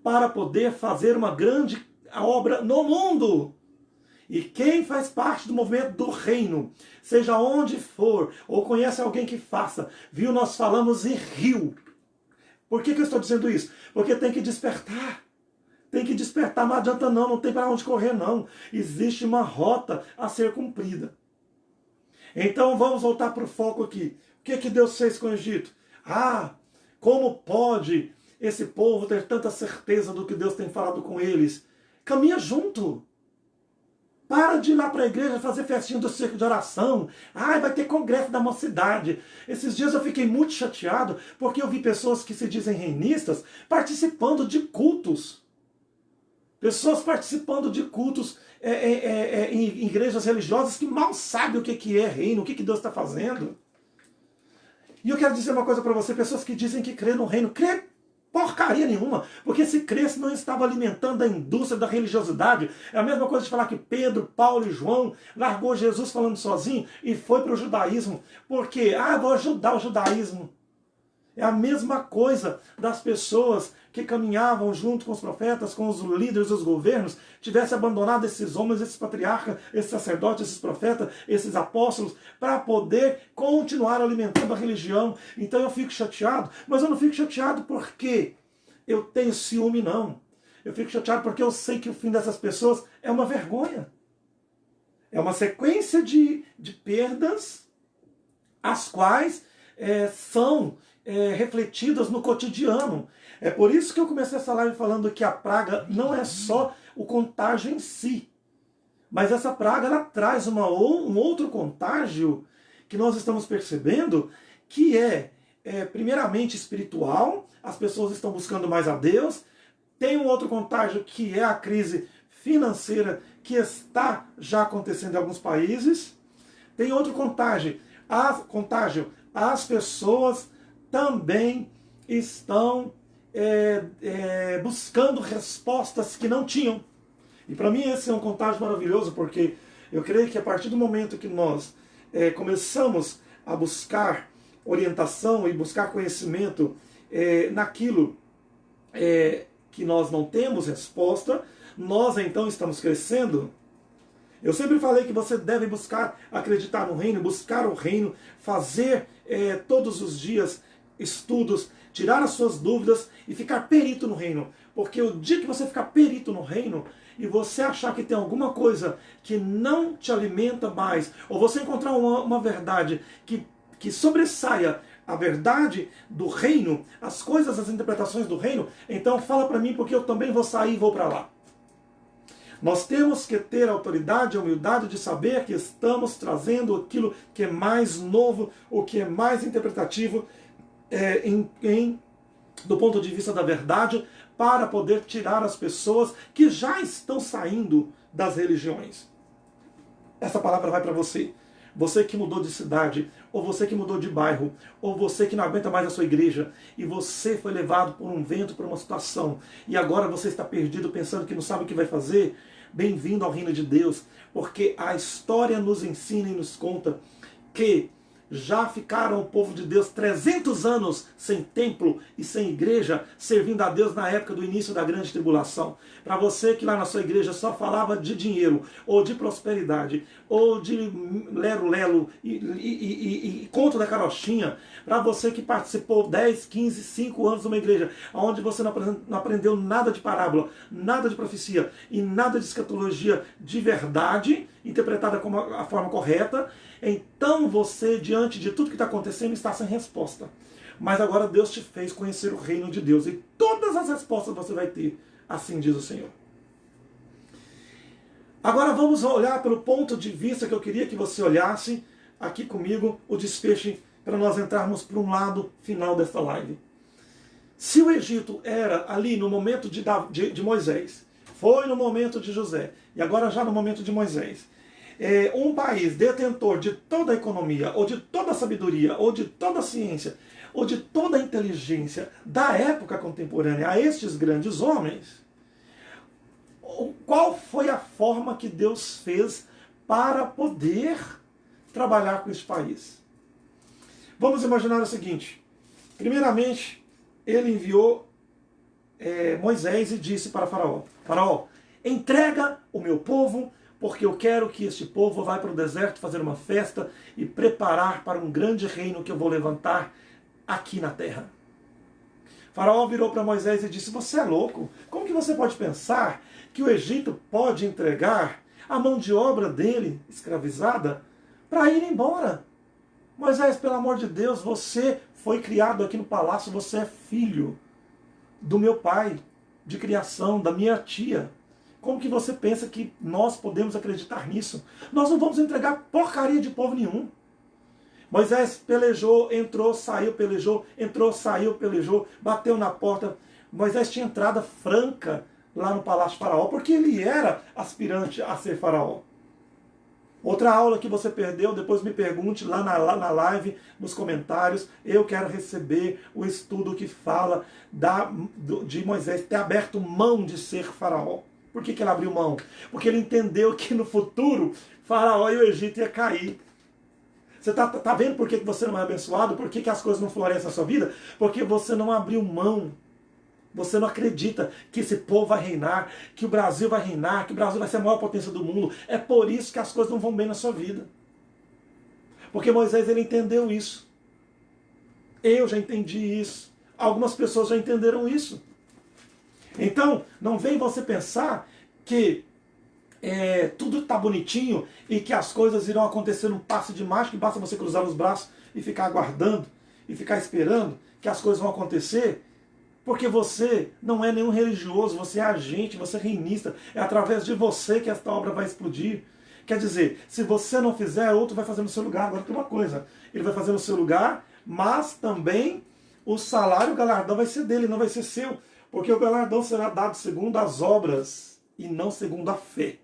para poder fazer uma grande obra no mundo. E quem faz parte do movimento do reino, seja onde for, ou conhece alguém que faça, viu, nós falamos e riu. Por que eu estou dizendo isso? Porque tem que despertar. Tem que despertar, não adianta não tem para onde correr não. Existe uma rota a ser cumprida. Então vamos voltar para o foco aqui. O que Deus fez com o Egito? Ah, como pode esse povo ter tanta certeza do que Deus tem falado com eles? Caminha junto. Para de ir lá para a igreja fazer festinha do circo de oração. Ai, vai ter congresso da mocidade. Esses dias eu fiquei muito chateado porque eu vi pessoas que se dizem reinistas participando de cultos. Pessoas participando de cultos em igrejas religiosas que mal sabem o que é reino, o que Deus está fazendo. E eu quero dizer uma coisa para você, pessoas que dizem que crê no reino, crê porcaria nenhuma, porque se cresce não estava alimentando a indústria da religiosidade. É a mesma coisa de falar que Pedro, Paulo e João largou Jesus falando sozinho e foi para o judaísmo, porque, vou ajudar o judaísmo. É a mesma coisa das pessoas que caminhavam junto com os profetas, com os líderes dos governos, tivessem abandonado esses homens, esses patriarcas, esses sacerdotes, esses profetas, esses apóstolos, para poder continuar alimentando a religião. Então eu fico chateado, mas eu não fico chateado porque eu tenho ciúme, não. Eu fico chateado porque eu sei que o fim dessas pessoas é uma vergonha. É uma sequência de perdas, as quais são refletidas no cotidiano. É por isso que eu comecei essa live falando que a praga não é só o contágio em si, mas essa praga ela traz um outro contágio que nós estamos percebendo que primeiramente espiritual, as pessoas estão buscando mais a Deus. Tem um outro contágio que é a crise financeira que está já acontecendo em alguns países. Tem outro contágio, as pessoas também estão buscando respostas que não tinham. E para mim esse é um contágio maravilhoso, porque eu creio que a partir do momento que nós começamos a buscar orientação e buscar conhecimento naquilo que nós não temos resposta, nós então estamos crescendo. Eu sempre falei que você deve buscar acreditar no reino, buscar o reino, fazer todos os dias estudos, tirar as suas dúvidas e ficar perito no reino. Porque o dia que você ficar perito no reino e você achar que tem alguma coisa que não te alimenta mais, ou você encontrar uma verdade que sobressaia a verdade do reino, as coisas, as interpretações do reino, então fala para mim, porque eu também vou sair e vou para lá. Nós temos que ter a autoridade e a humildade de saber que estamos trazendo aquilo que é mais novo, o que é mais interpretativo do ponto de vista da verdade, para poder tirar as pessoas que já estão saindo das religiões. Essa palavra vai para você. Você que mudou de cidade, ou você que mudou de bairro, ou você que não aguenta mais a sua igreja, e você foi levado por um vento, por uma situação, e agora você está perdido pensando que não sabe o que vai fazer, bem-vindo ao reino de Deus, porque a história nos ensina e nos conta que já ficaram o povo de Deus 300 anos sem templo e sem igreja, servindo a Deus na época do início da grande tribulação. Para você que lá na sua igreja só falava de dinheiro, ou de prosperidade, ou de lero-lelo e conto da carochinha, para você que participou 10, 15, 5 anos numa igreja, onde você não aprendeu nada de parábola, nada de profecia e nada de escatologia de verdade, interpretada como a forma correta, então você, diante de tudo que está acontecendo, está sem resposta. Mas agora Deus te fez conhecer o reino de Deus, e todas as respostas você vai ter, assim diz o Senhor. Agora vamos olhar pelo ponto de vista que eu queria que você olhasse aqui comigo, o desfecho, para nós entrarmos para um lado final desta live. Se o Egito era ali no momento de Moisés, foi no momento de José, e agora já no momento de Moisés, um país detentor de toda a economia, ou de toda a sabedoria, ou de toda a ciência, ou de toda a inteligência da época contemporânea a estes grandes homens, qual foi a forma que Deus fez para poder trabalhar com esse país? Vamos imaginar o seguinte: primeiramente, ele enviou Moisés e disse para Faraó: Faraó, entrega o meu povo, porque eu quero que este povo vá para o deserto fazer uma festa e preparar para um grande reino que eu vou levantar aqui na terra. Faraó virou para Moisés e disse: você é louco? Como que você pode pensar que o Egito pode entregar a mão de obra dele, escravizada, para ir embora? Moisés, pelo amor de Deus, você foi criado aqui no palácio, você é filho do meu pai, de criação, da minha tia. Como que você pensa que nós podemos acreditar nisso? Nós não vamos entregar porcaria de povo nenhum. Moisés pelejou, entrou, saiu, pelejou, entrou, saiu, pelejou, bateu na porta. Moisés tinha entrada franca lá no palácio de Faraó, porque ele era aspirante a ser faraó. Outra aula que você perdeu, depois me pergunte lá na live, nos comentários. Eu quero receber o estudo que fala de Moisés ter aberto mão de ser faraó. Por que ele abriu mão? Porque ele entendeu que no futuro Faraó e o Egito ia cair. Você está vendo por que você não é abençoado? Por que as coisas não florescem na sua vida? Porque você não abriu mão. Você não acredita que esse povo vai reinar, que o Brasil vai reinar, que o Brasil vai ser a maior potência do mundo. É por isso que as coisas não vão bem na sua vida. Porque Moisés, ele entendeu isso. Eu já entendi isso. Algumas pessoas já entenderam isso. Então, não vem você pensar que tudo está bonitinho e que as coisas irão acontecer num passe de mágica, que basta você cruzar os braços e ficar aguardando, e ficar esperando que as coisas vão acontecer. Porque você não é nenhum religioso, você é agente, você é reinista. É através de você que esta obra vai explodir. Quer dizer, se você não fizer, outro vai fazer no seu lugar. Agora tem uma coisa, ele vai fazer no seu lugar, mas também o salário, o galardão vai ser dele, não vai ser seu. Porque o galardão será dado segundo as obras e não segundo a fé.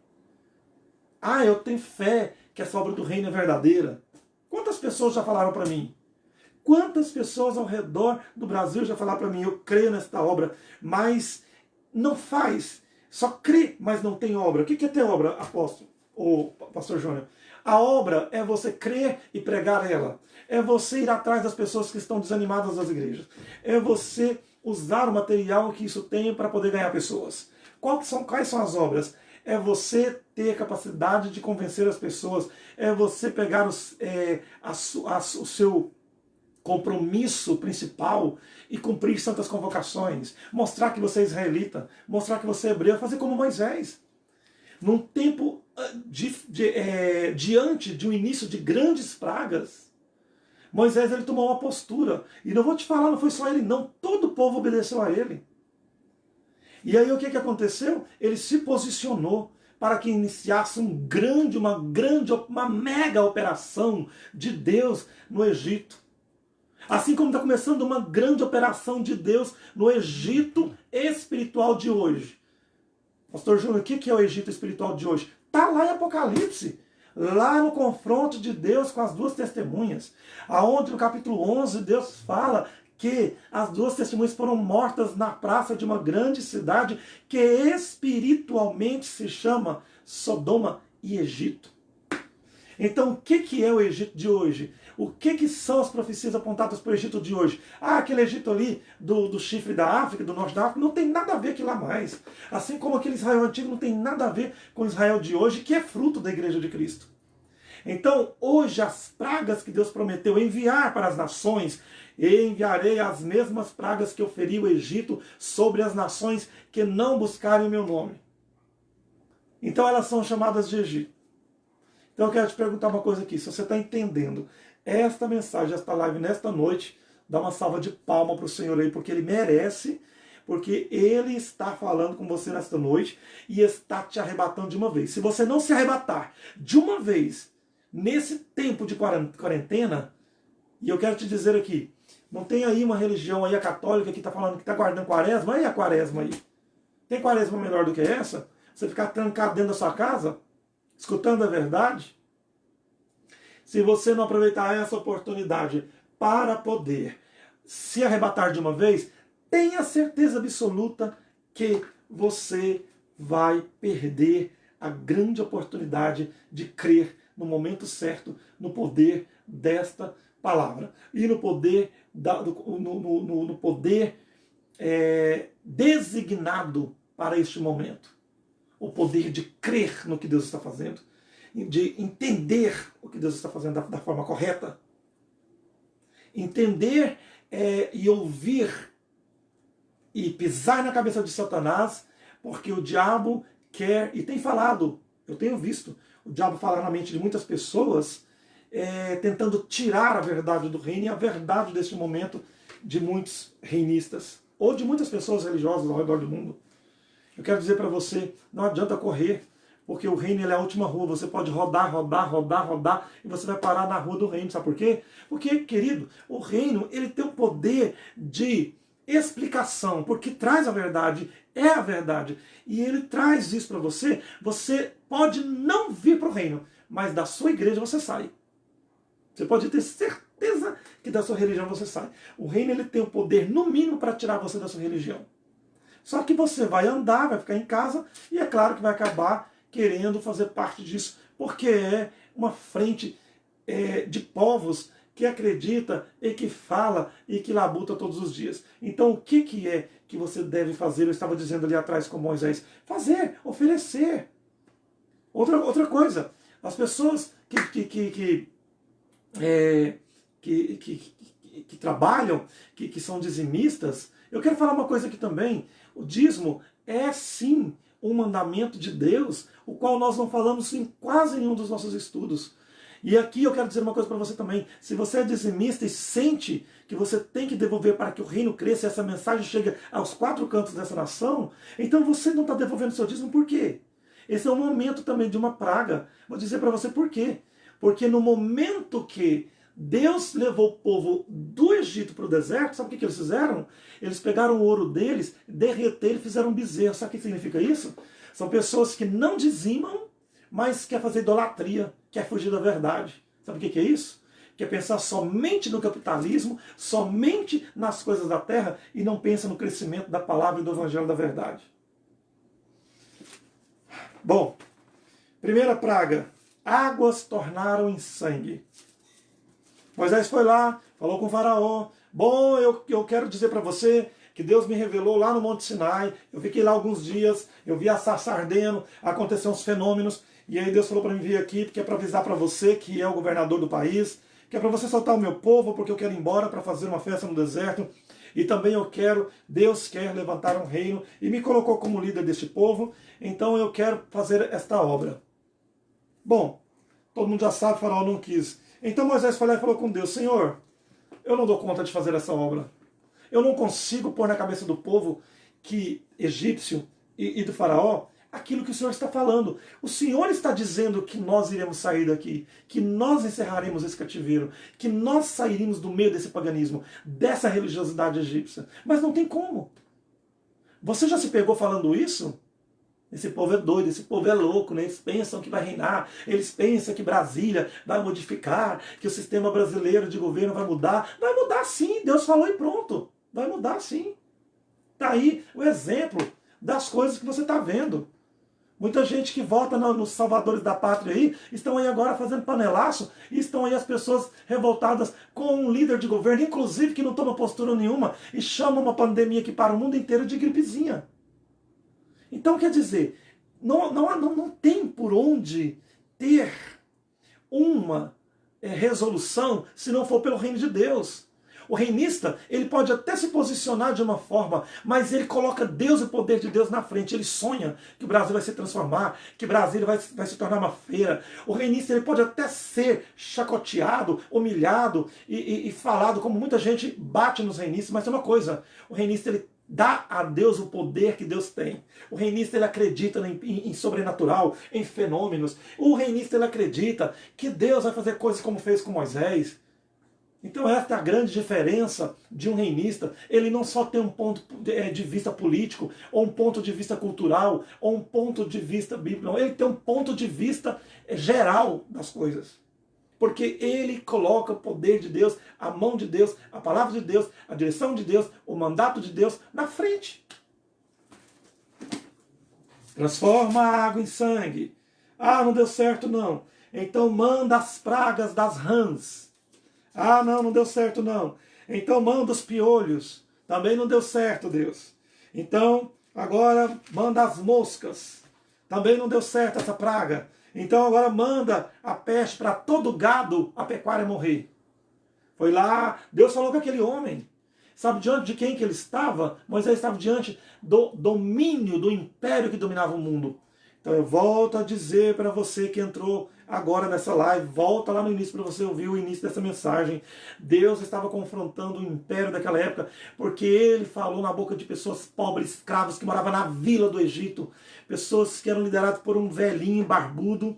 Ah, eu tenho fé que essa obra do reino é verdadeira. Quantas pessoas já falaram para mim? Quantas pessoas ao redor do Brasil já falaram para mim: eu creio nesta obra, mas não faz. Só crê, mas não tem obra. O que é ter obra, apóstolo? Ou pastor Júnior? A obra é você crer e pregar ela. É você ir atrás das pessoas que estão desanimadas das igrejas. É você usar o material que isso tem para poder ganhar pessoas. Quais são as obras? é você ter capacidade de convencer as pessoas, é você pegar o seu compromisso principal e cumprir santas convocações, mostrar que você é israelita, mostrar que você é hebreu, fazer como Moisés. Num tempo diante de um início de grandes pragas, Moisés ele tomou uma postura. E não vou te falar, não foi só ele, não. Todo o povo obedeceu a ele. E aí o que aconteceu? Ele se posicionou para que iniciasse uma mega operação de Deus no Egito. Assim como está começando uma grande operação de Deus no Egito espiritual de hoje. Pastor Júnior, o que é o Egito espiritual de hoje? Está lá em Apocalipse. Lá no confronto de Deus com as duas testemunhas. Aonde no capítulo 11 Deus fala que as duas testemunhas foram mortas na praça de uma grande cidade que espiritualmente se chama Sodoma e Egito. Então o que é o Egito de hoje? O que são as profecias apontadas para o Egito de hoje? Ah, aquele Egito ali do chifre da África, do norte da África, não tem nada a ver aquilo lá mais. Assim como aquele Israel antigo não tem nada a ver com o Israel de hoje, que é fruto da Igreja de Cristo. Então, hoje, as pragas que Deus prometeu enviar para as nações, enviarei as mesmas pragas que eu feri o Egito sobre as nações que não buscarem o meu nome. Então, elas são chamadas de Egito. Então, eu quero te perguntar uma coisa aqui. Se você está entendendo esta mensagem, esta live, nesta noite, dá uma salva de palma para o Senhor aí, porque Ele merece, porque Ele está falando com você nesta noite e está te arrebatando de uma vez. Se você não se arrebatar de uma vez, nesse tempo de quarentena, e eu quero te dizer aqui, não tem aí uma religião aí, a católica, que está falando que está guardando quaresma, e a quaresma aí? Tem quaresma melhor do que essa? Você ficar trancado dentro da sua casa, escutando a verdade? Se você não aproveitar essa oportunidade para poder se arrebatar de uma vez, tenha certeza absoluta que você vai perder a grande oportunidade de crer no momento certo, no poder desta palavra. E no poder, no poder designado para este momento. O poder de crer no que Deus está fazendo. De entender o que Deus está fazendo da forma correta. Entender e ouvir e pisar na cabeça de Satanás, porque o diabo quer, e tem falado, eu tenho visto, o diabo falar na mente de muitas pessoas, tentando tirar a verdade do reino e a verdade deste momento de muitos reinistas, ou de muitas pessoas religiosas ao redor do mundo. Eu quero dizer para você, não adianta correr, porque o reino ele é a última rua, você pode rodar, e você vai parar na rua do reino, sabe por quê? Porque, querido, o reino ele tem o poder de explicação, porque traz a verdade, é a verdade, e ele traz isso para você, você pode não vir para o reino, mas da sua igreja você sai. Você pode ter certeza que da sua religião você sai. O reino ele tem o poder, no mínimo, para tirar você da sua religião. Só que você vai andar, vai ficar em casa, e é claro que vai acabar querendo fazer parte disso, porque é uma frente de povos que acredita e que fala e que labuta todos os dias. Então o que é que você deve fazer? Eu estava dizendo ali atrás com Moisés. Fazer, oferecer. Outra coisa, as pessoas que trabalham, que são dizimistas, eu quero falar uma coisa aqui também. O dízimo é sim um mandamento de Deus, o qual nós não falamos em quase nenhum dos nossos estudos. E aqui eu quero dizer uma coisa para você também. Se você é dizimista e sente que você tem que devolver para que o reino cresça e essa mensagem chegue aos 4 cantos dessa nação, então você não está devolvendo seu dízimo por quê? Esse é um momento também de uma praga. Vou dizer para você por quê. Porque no momento que Deus levou o povo do Egito para o deserto, sabe o que eles fizeram? Eles pegaram o ouro deles, derreteram e fizeram um bezerro. Sabe o que significa isso? São pessoas que não dizimam, mas quer fazer idolatria, quer fugir da verdade. Sabe o que é isso? Quer pensar somente no capitalismo, somente nas coisas da terra e não pensa no crescimento da palavra e do evangelho da verdade. Bom, primeira praga, águas tornaram em sangue. Moisés foi lá, falou com o faraó. Bom, eu quero dizer para você que Deus me revelou lá no Monte Sinai. Eu fiquei lá alguns dias, eu vi a sarça ardendo, aconteceram uns fenômenos, e aí Deus falou para mim vir aqui, porque é para avisar para você, que é o governador do país, que é para você soltar o meu povo, porque eu quero ir embora para fazer uma festa no deserto. E também Deus quer levantar um reino, e me colocou como líder deste povo, então eu quero fazer esta obra. Bom, todo mundo já sabe, Faraó não quis. Então Moisés foi lá e falou com Deus: Senhor, eu não dou conta de fazer essa obra. Eu não consigo pôr na cabeça do povo que egípcio e do faraó aquilo que o Senhor está falando. O Senhor está dizendo que nós iremos sair daqui, que nós encerraremos esse cativeiro, que nós sairemos do meio desse paganismo, dessa religiosidade egípcia. Mas não tem como. Você já se pegou falando isso? Esse povo é doido, esse povo é louco, né? Eles pensam que vai reinar, eles pensam que Brasília vai modificar, que o sistema brasileiro de governo vai mudar. Vai mudar sim, Deus falou e pronto. Vai mudar sim. Está aí o exemplo das coisas que você está vendo. Muita gente que vota nos salvadores da pátria aí, estão aí agora fazendo panelaço, e estão aí as pessoas revoltadas com um líder de governo, inclusive que não toma postura nenhuma, e chama uma pandemia que para o mundo inteiro de gripezinha. Então, quer dizer, não tem por onde ter uma resolução se não for pelo reino de Deus. O reinista, ele pode até se posicionar de uma forma, mas ele coloca Deus e o poder de Deus na frente. Ele sonha que o Brasil vai se transformar, que Brasília vai se tornar uma feira. O reinista, ele pode até ser chacoteado, humilhado e falado, como muita gente bate nos reinistas, mas tem uma coisa: o reinista, ele dá a Deus o poder que Deus tem. O reinista, ele acredita em sobrenatural, em fenômenos. O reinista, ele acredita que Deus vai fazer coisas como fez com Moisés. Então esta é a grande diferença de um reinista. Ele não só tem um ponto de vista político, ou um ponto de vista cultural, ou um ponto de vista bíblico. Não, ele tem um ponto de vista geral das coisas. Porque ele coloca o poder de Deus, a mão de Deus, a palavra de Deus, a direção de Deus, o mandato de Deus na frente. Transforma a água em sangue. Ah, não deu certo não. Então manda as pragas das rãs. Ah, não deu certo não. Então manda os piolhos. Também não deu certo, Deus. Então, agora manda as moscas. Também não deu certo essa praga. Então agora manda a peste para todo gado, a pecuária morrer. Foi lá, Deus falou com aquele homem. Sabe diante de quem que ele estava? Moisés estava diante do domínio, do império que dominava o mundo. Então eu volto a dizer para você que entrou agora nessa live, volta lá no início para você ouvir o início dessa mensagem. Deus estava confrontando o império daquela época, porque ele falou na boca de pessoas pobres, escravos, que moravam na vila do Egito, pessoas que eram lideradas por um velhinho barbudo,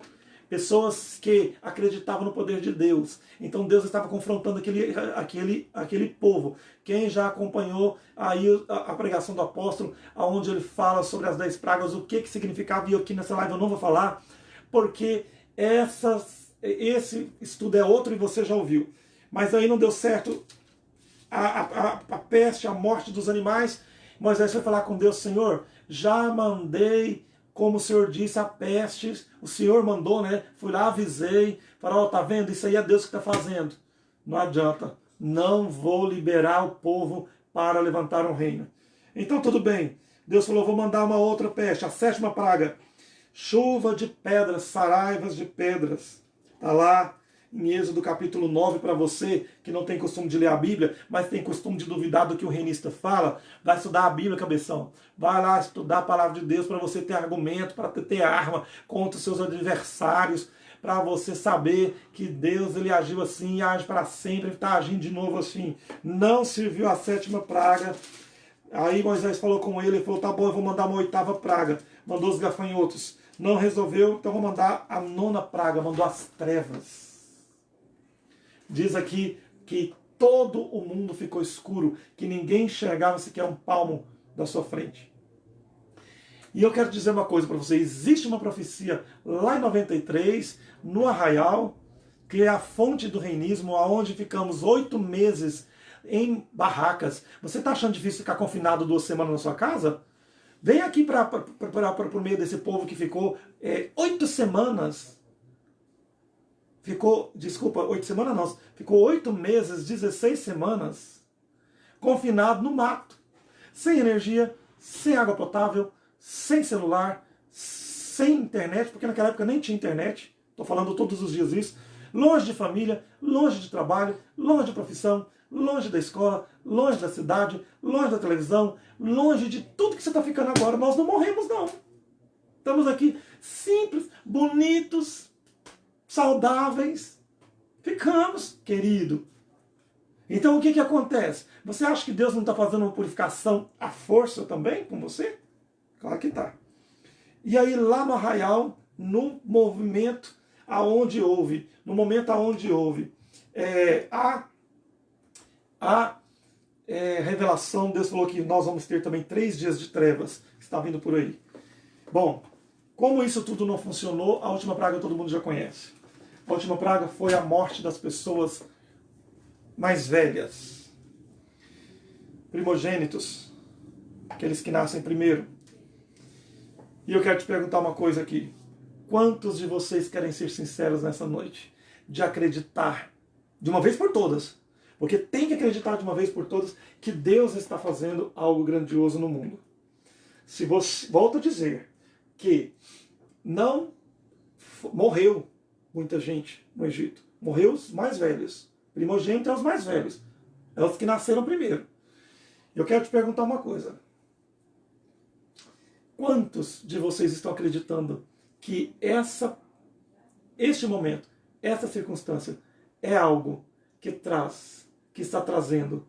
pessoas que acreditavam no poder de Deus. Então Deus estava confrontando aquele povo. Quem já acompanhou aí a pregação do apóstolo, onde ele fala sobre as 10 pragas, o que significava, e aqui nessa live eu não vou falar, porque esse estudo é outro e você já ouviu. Mas aí não deu certo a peste, a morte dos animais. Moisés foi falar com Deus: Senhor, já mandei, como o Senhor disse, a peste, o Senhor mandou, né? Fui lá, avisei, falou: tá vendo? Isso aí é Deus que está fazendo. Não adianta, não vou liberar o povo para levantar um reino. Então tudo bem, Deus falou: vou mandar uma outra peste, a 7ª praga. Chuva de pedras, saraivas de pedras. Está lá em Êxodo capítulo 9 para você que não tem costume de ler a Bíblia, mas tem costume de duvidar do que o reinista fala. Vai estudar a Bíblia, cabeção. Vai lá estudar a palavra de Deus para você ter argumento, para ter arma contra os seus adversários, para você saber que Deus, ele agiu assim e age para sempre, ele está agindo de novo assim. Não serviu a 7ª praga. Aí Moisés falou com ele falou: tá bom, eu vou mandar uma 8ª praga. Mandou os gafanhotos. Não resolveu, então vou mandar a 9ª praga, mandou as trevas. Diz aqui que todo o mundo ficou escuro, que ninguém enxergava sequer um palmo da sua frente. E eu quero dizer uma coisa para você: existe uma profecia lá em 93, no Arraial, que é a fonte do reinismo, onde ficamos 8 meses em barracas. Você está achando difícil ficar confinado 2 semanas na sua casa? Vem aqui para o meio desse povo que ficou 8 semanas. Ficou, desculpa, 8 semanas não. Ficou 8 meses, 16 semanas, confinado no mato. sem energia, sem água potável, sem celular, sem internet, porque naquela época nem tinha internet, estou falando todos os dias isso, longe de família, longe de trabalho, longe de profissão, longe da escola, longe da cidade, longe da televisão, longe de tudo que você está ficando agora. Nós não morremos, não. Estamos aqui simples, bonitos, saudáveis. Ficamos, querido. Então o que acontece? Você acha que Deus não está fazendo uma purificação à força também com você? Claro que está. E aí lá no arraial, no movimento aonde houve, no momento aonde houve a revelação, Deus falou que nós vamos ter também 3 dias de trevas, que está vindo por aí. Bom, como isso tudo não funcionou, a última praga todo mundo já conhece. A última praga foi a morte das pessoas mais velhas. Primogênitos, aqueles que nascem primeiro. E eu quero te perguntar uma coisa aqui. Quantos de vocês querem ser sinceros nessa noite? De acreditar, de uma vez por todas, porque tem que acreditar de uma vez por todas que Deus está fazendo algo grandioso no mundo. Se você, volto a dizer, que não morreu muita gente no Egito. Morreu os mais velhos. Primogênito é os mais velhos. É os que nasceram primeiro. Eu quero te perguntar uma coisa. Quantos de vocês estão acreditando que este momento, essa circunstância, é algo que está trazendo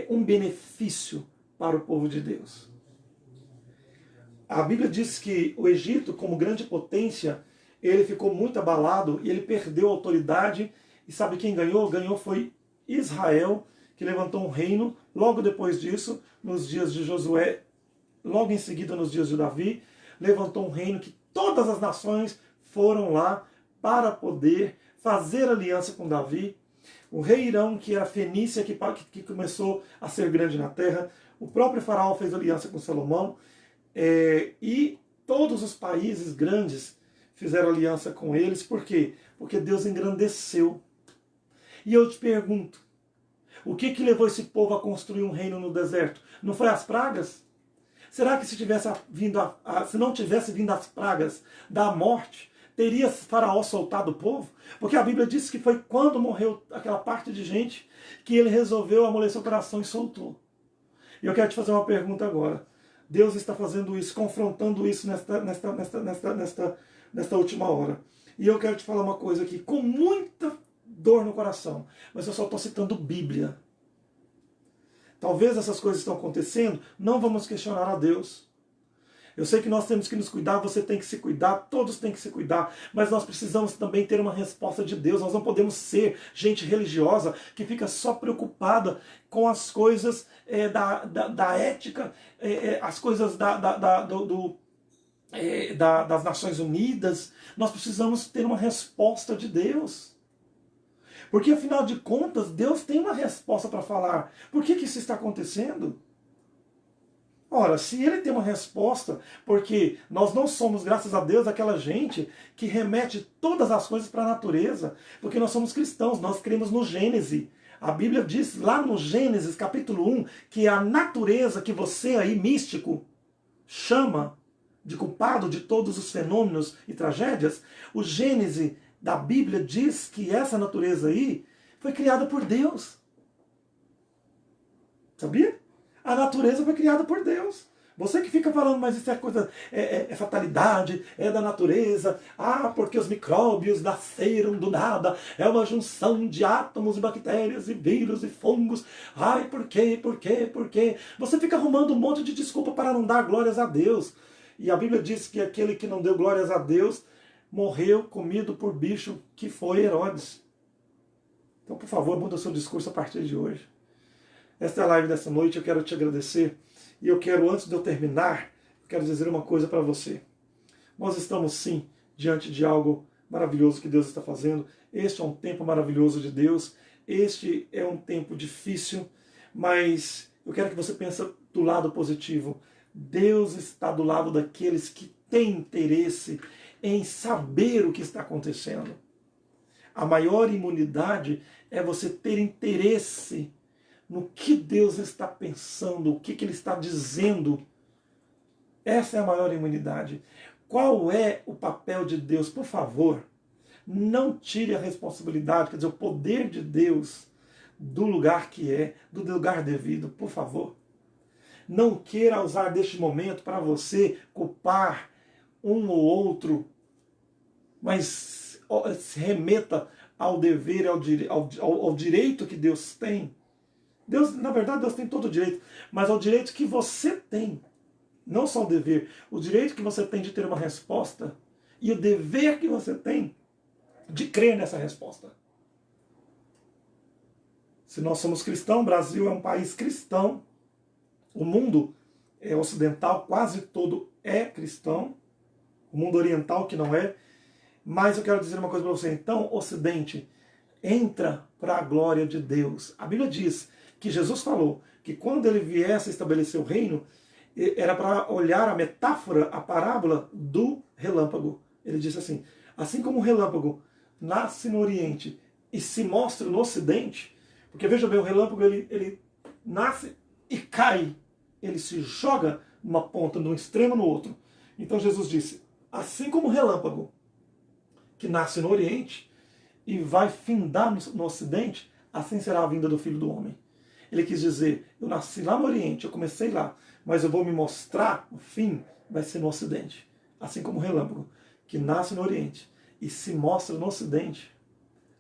um benefício para o povo de Deus? A Bíblia diz que o Egito, como grande potência, ele ficou muito abalado e ele perdeu a autoridade. E sabe quem ganhou? Ganhou foi Israel, que levantou um reino. Logo depois disso, nos dias de Josué, logo em seguida nos dias de Davi, levantou um reino que todas as nações foram lá para poder fazer aliança com Davi. O rei Irão, que era fenícia, que começou a ser grande na terra. O próprio faraó fez aliança com Salomão. E todos os países grandes fizeram aliança com eles. Por quê? Porque Deus engrandeceu. E eu te pergunto, o que levou esse povo a construir um reino no deserto? Não foi as pragas? Será que se não tivesse vindo as pragas da morte, teria Faraó soltado o povo? Porque a Bíblia diz que foi quando morreu aquela parte de gente que ele resolveu amolecer o coração e soltou. E eu quero te fazer uma pergunta agora. Deus está fazendo isso, confrontando isso nesta última hora. E eu quero te falar uma coisa aqui, com muita dor no coração, mas eu só estou citando Bíblia. Talvez essas coisas estão acontecendo, não vamos questionar a Deus. Eu sei que nós temos que nos cuidar, você tem que se cuidar, todos têm que se cuidar, mas nós precisamos também ter uma resposta de Deus. Nós não podemos ser gente religiosa que fica só preocupada com as coisas da ética, as coisas das Nações Unidas. Nós precisamos ter uma resposta de Deus. Porque afinal de contas, Deus tem uma resposta para falar. Por que isso está acontecendo? Ora, se ele tem uma resposta, porque nós não somos, graças a Deus, aquela gente que remete todas as coisas para a natureza, porque nós somos cristãos, nós cremos no Gênesis. A Bíblia diz lá no Gênesis, capítulo 1, que a natureza que você aí, místico, chama de culpado de todos os fenômenos e tragédias, o Gênesis da Bíblia diz que essa natureza aí foi criada por Deus. Sabia? A natureza foi criada por Deus. Você que fica falando, mas isso é coisa, é fatalidade, é da natureza. Ah, porque os micróbios nasceram do nada. É uma junção de átomos e bactérias e vírus e fungos. Ai, por quê, por quê, por quê? Você fica arrumando um monte de desculpa para não dar glórias a Deus. E a Bíblia diz que aquele que não deu glórias a Deus morreu comido por bicho, que foi Herodes. Então, por favor, muda o seu discurso a partir de hoje. Esta é a live dessa noite, eu quero te agradecer. E eu quero, antes de eu terminar, eu quero dizer uma coisa para você. Nós estamos sim diante de algo maravilhoso que Deus está fazendo. Este é um tempo maravilhoso de Deus. Este é um tempo difícil, mas eu quero que você pense do lado positivo. Deus está do lado daqueles que têm interesse em saber o que está acontecendo. A maior imunidade é você ter interesse no que Deus está pensando, o que Ele está dizendo. Essa é a maior imunidade. Qual é o papel de Deus? Por favor, não tire a responsabilidade, quer dizer, o poder de Deus do lugar que é, do lugar devido, por favor. Não queira usar deste momento para você culpar um ou outro, mas se remeta ao dever, ao direito que Deus tem. Deus, na verdade, Deus tem todo o direito, mas ao direito que você tem. Não só o dever, o direito que você tem de ter uma resposta e o dever que você tem de crer nessa resposta. Se nós somos cristãos, o Brasil é um país cristão, o mundo ocidental quase todo é cristão, o mundo oriental que não é, mas eu quero dizer uma coisa para você, então, Ocidente, entra para a glória de Deus. A Bíblia diz que Jesus falou que quando ele viesse estabelecer o reino, era para olhar a metáfora, a parábola do relâmpago. Ele disse assim como o relâmpago nasce no Oriente e se mostra no Ocidente, porque veja bem, o relâmpago ele nasce e cai, ele se joga numa ponta, de um extremo no outro. Então Jesus disse, assim como o relâmpago que nasce no Oriente e vai findar no Ocidente, assim será a vinda do Filho do Homem. Ele quis dizer, eu nasci lá no Oriente, eu comecei lá, mas eu vou me mostrar, o fim vai ser no Ocidente. Assim como o relâmpago, que nasce no Oriente e se mostra no Ocidente,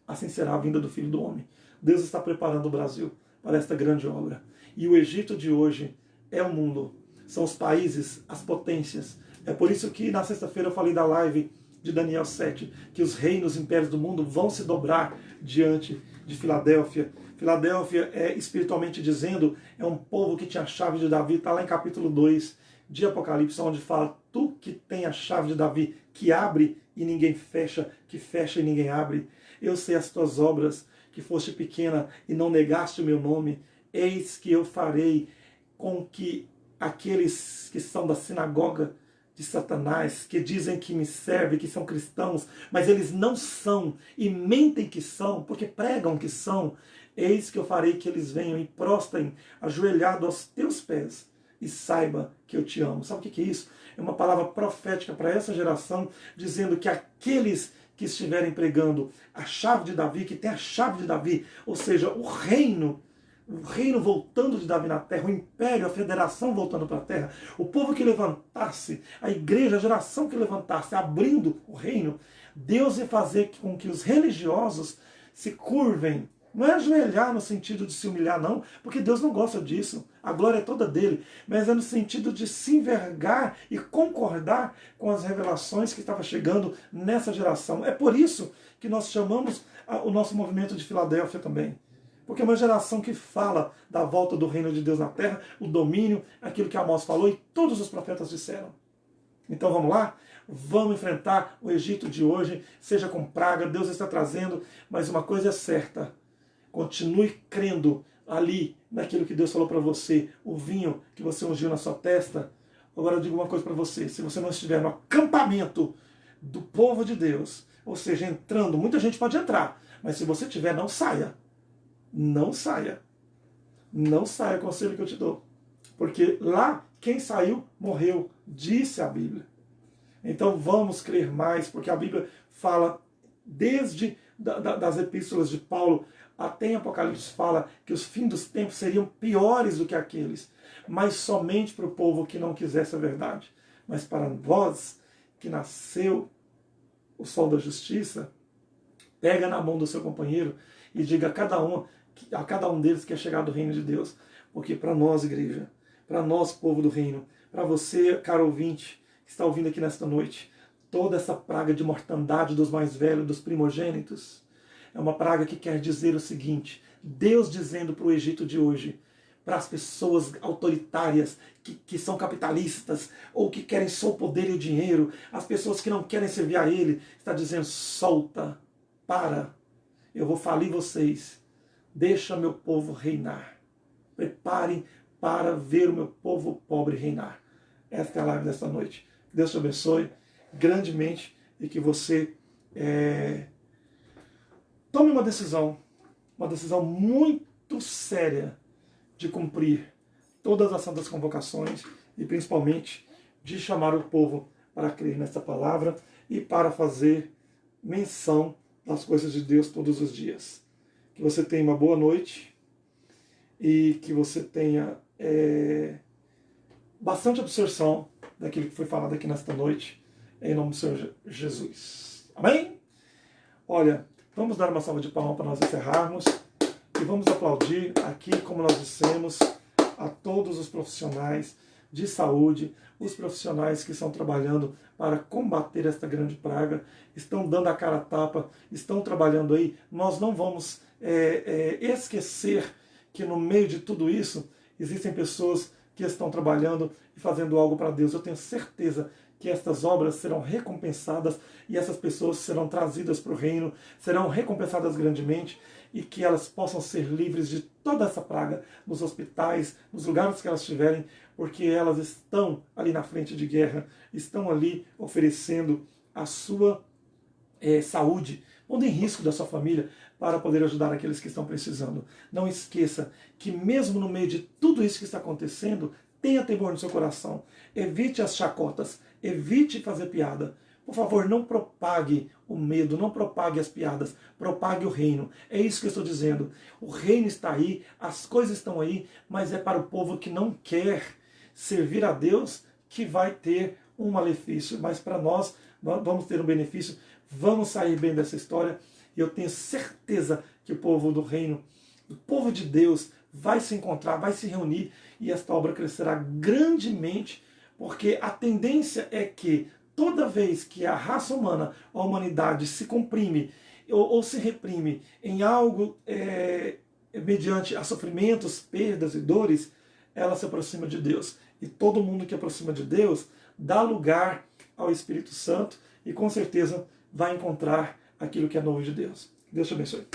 assim será a vinda do Filho do Homem. Deus está preparando o Brasil para esta grande obra. E o Egito de hoje é o mundo, são os países, as potências. É por isso que na sexta-feira eu falei da live de Daniel 7, que os reinos, impérios do mundo vão se dobrar diante de Filadélfia. Filadélfia, espiritualmente dizendo, é um povo que tinha a chave de Davi, está lá em capítulo 2 de Apocalipse, onde fala, tu que tem a chave de Davi, que abre e ninguém fecha, que fecha e ninguém abre. Eu sei as tuas obras, que foste pequena e não negaste o meu nome, eis que eu farei com que aqueles que são da sinagoga de Satanás, que dizem que me servem, que são cristãos, mas eles não são, e mentem que são, porque pregam que são, eis que eu farei que eles venham e prostrem, ajoelhado aos teus pés, e saiba que eu te amo. Sabe o que é isso? É uma palavra profética para essa geração, dizendo que aqueles que estiverem pregando a chave de Davi, que tem a chave de Davi, ou seja, o reino voltando de Davi na terra, o império, a federação voltando para a terra, o povo que levantasse, a igreja, a geração que levantasse, abrindo o reino, Deus ia fazer com que os religiosos se curvem. Não é ajoelhar no sentido de se humilhar, não, porque Deus não gosta disso. A glória é toda dele. Mas é no sentido de se envergar e concordar com as revelações que estavam chegando nessa geração. É por isso que nós chamamos o nosso movimento de Filadélfia também. Porque é uma geração que fala da volta do reino de Deus na terra, o domínio, aquilo que Amós falou e todos os profetas disseram. Então vamos lá? Vamos enfrentar o Egito de hoje, seja com praga, Deus está trazendo, mas uma coisa é certa, continue crendo ali naquilo que Deus falou para você, o vinho que você ungiu na sua testa. Agora eu digo uma coisa para você, se você não estiver no acampamento do povo de Deus, ou seja, entrando, muita gente pode entrar, mas se você estiver, não saia. Não saia. Não saia, conselho que eu te dou. Porque lá, quem saiu, morreu, disse a Bíblia. Então vamos crer mais, porque a Bíblia fala, desde das epístolas de Paulo até em Apocalipse, fala que os fins dos tempos seriam piores do que aqueles, mas somente para o povo que não quisesse a verdade. Mas para vós, que nasceu o sol da justiça, pega na mão do seu companheiro e diga a cada um deles que é chegado do reino de Deus. Porque para nós, igreja, para nós, povo do reino, para você, caro ouvinte, que está ouvindo aqui nesta noite, toda essa praga de mortandade dos mais velhos, dos primogênitos, é uma praga que quer dizer o seguinte, Deus dizendo para o Egito de hoje, para as pessoas autoritárias, que são capitalistas, ou que querem só o poder e o dinheiro, as pessoas que não querem servir a Ele, está dizendo, solta, para, eu vou falir vocês, deixa meu povo reinar. Preparem para ver o meu povo pobre reinar. Esta é a live desta noite. Deus te abençoe grandemente e que você tome uma decisão muito séria de cumprir todas as santas convocações e principalmente de chamar o povo para crer nessa palavra e para fazer menção das coisas de Deus todos os dias. Que você tenha uma boa noite e que você tenha bastante absorção daquilo que foi falado aqui nesta noite, em nome do Senhor Jesus. Amém? Olha, vamos dar uma salva de palmas para nós encerrarmos e vamos aplaudir aqui, como nós dissemos, a todos os profissionais de saúde, os profissionais que estão trabalhando para combater esta grande praga, estão dando a cara a tapa, estão trabalhando aí. Nós não vamos esquecer que no meio de tudo isso existem pessoas que estão trabalhando e fazendo algo para Deus. Eu tenho certeza que estas obras serão recompensadas e essas pessoas serão trazidas para o reino, serão recompensadas grandemente e que elas possam ser livres de toda essa praga nos hospitais, nos lugares que elas estiverem, porque elas estão ali na frente de guerra, estão ali oferecendo a sua saúde, pondo em risco da sua família para poder ajudar aqueles que estão precisando. Não esqueça que mesmo no meio de tudo isso que está acontecendo, tenha temor no seu coração. Evite as chacotas, evite fazer piada. Por favor, não propague o medo, não propague as piadas, propague o reino. É isso que eu estou dizendo. O reino está aí, as coisas estão aí, mas é para o povo que não quer servir a Deus que vai ter um malefício. Mas para nós, vamos ter um benefício, vamos sair bem dessa história. E eu tenho certeza que o povo do reino, o povo de Deus, vai se encontrar, vai se reunir e esta obra crescerá grandemente, porque a tendência é que toda vez que a raça humana, a humanidade se comprime ou se reprime em algo mediante a sofrimentos, perdas e dores, ela se aproxima de Deus. E todo mundo que aproxima de Deus dá lugar ao Espírito Santo e com certeza vai encontrar aquilo que é novo de Deus. Deus te abençoe.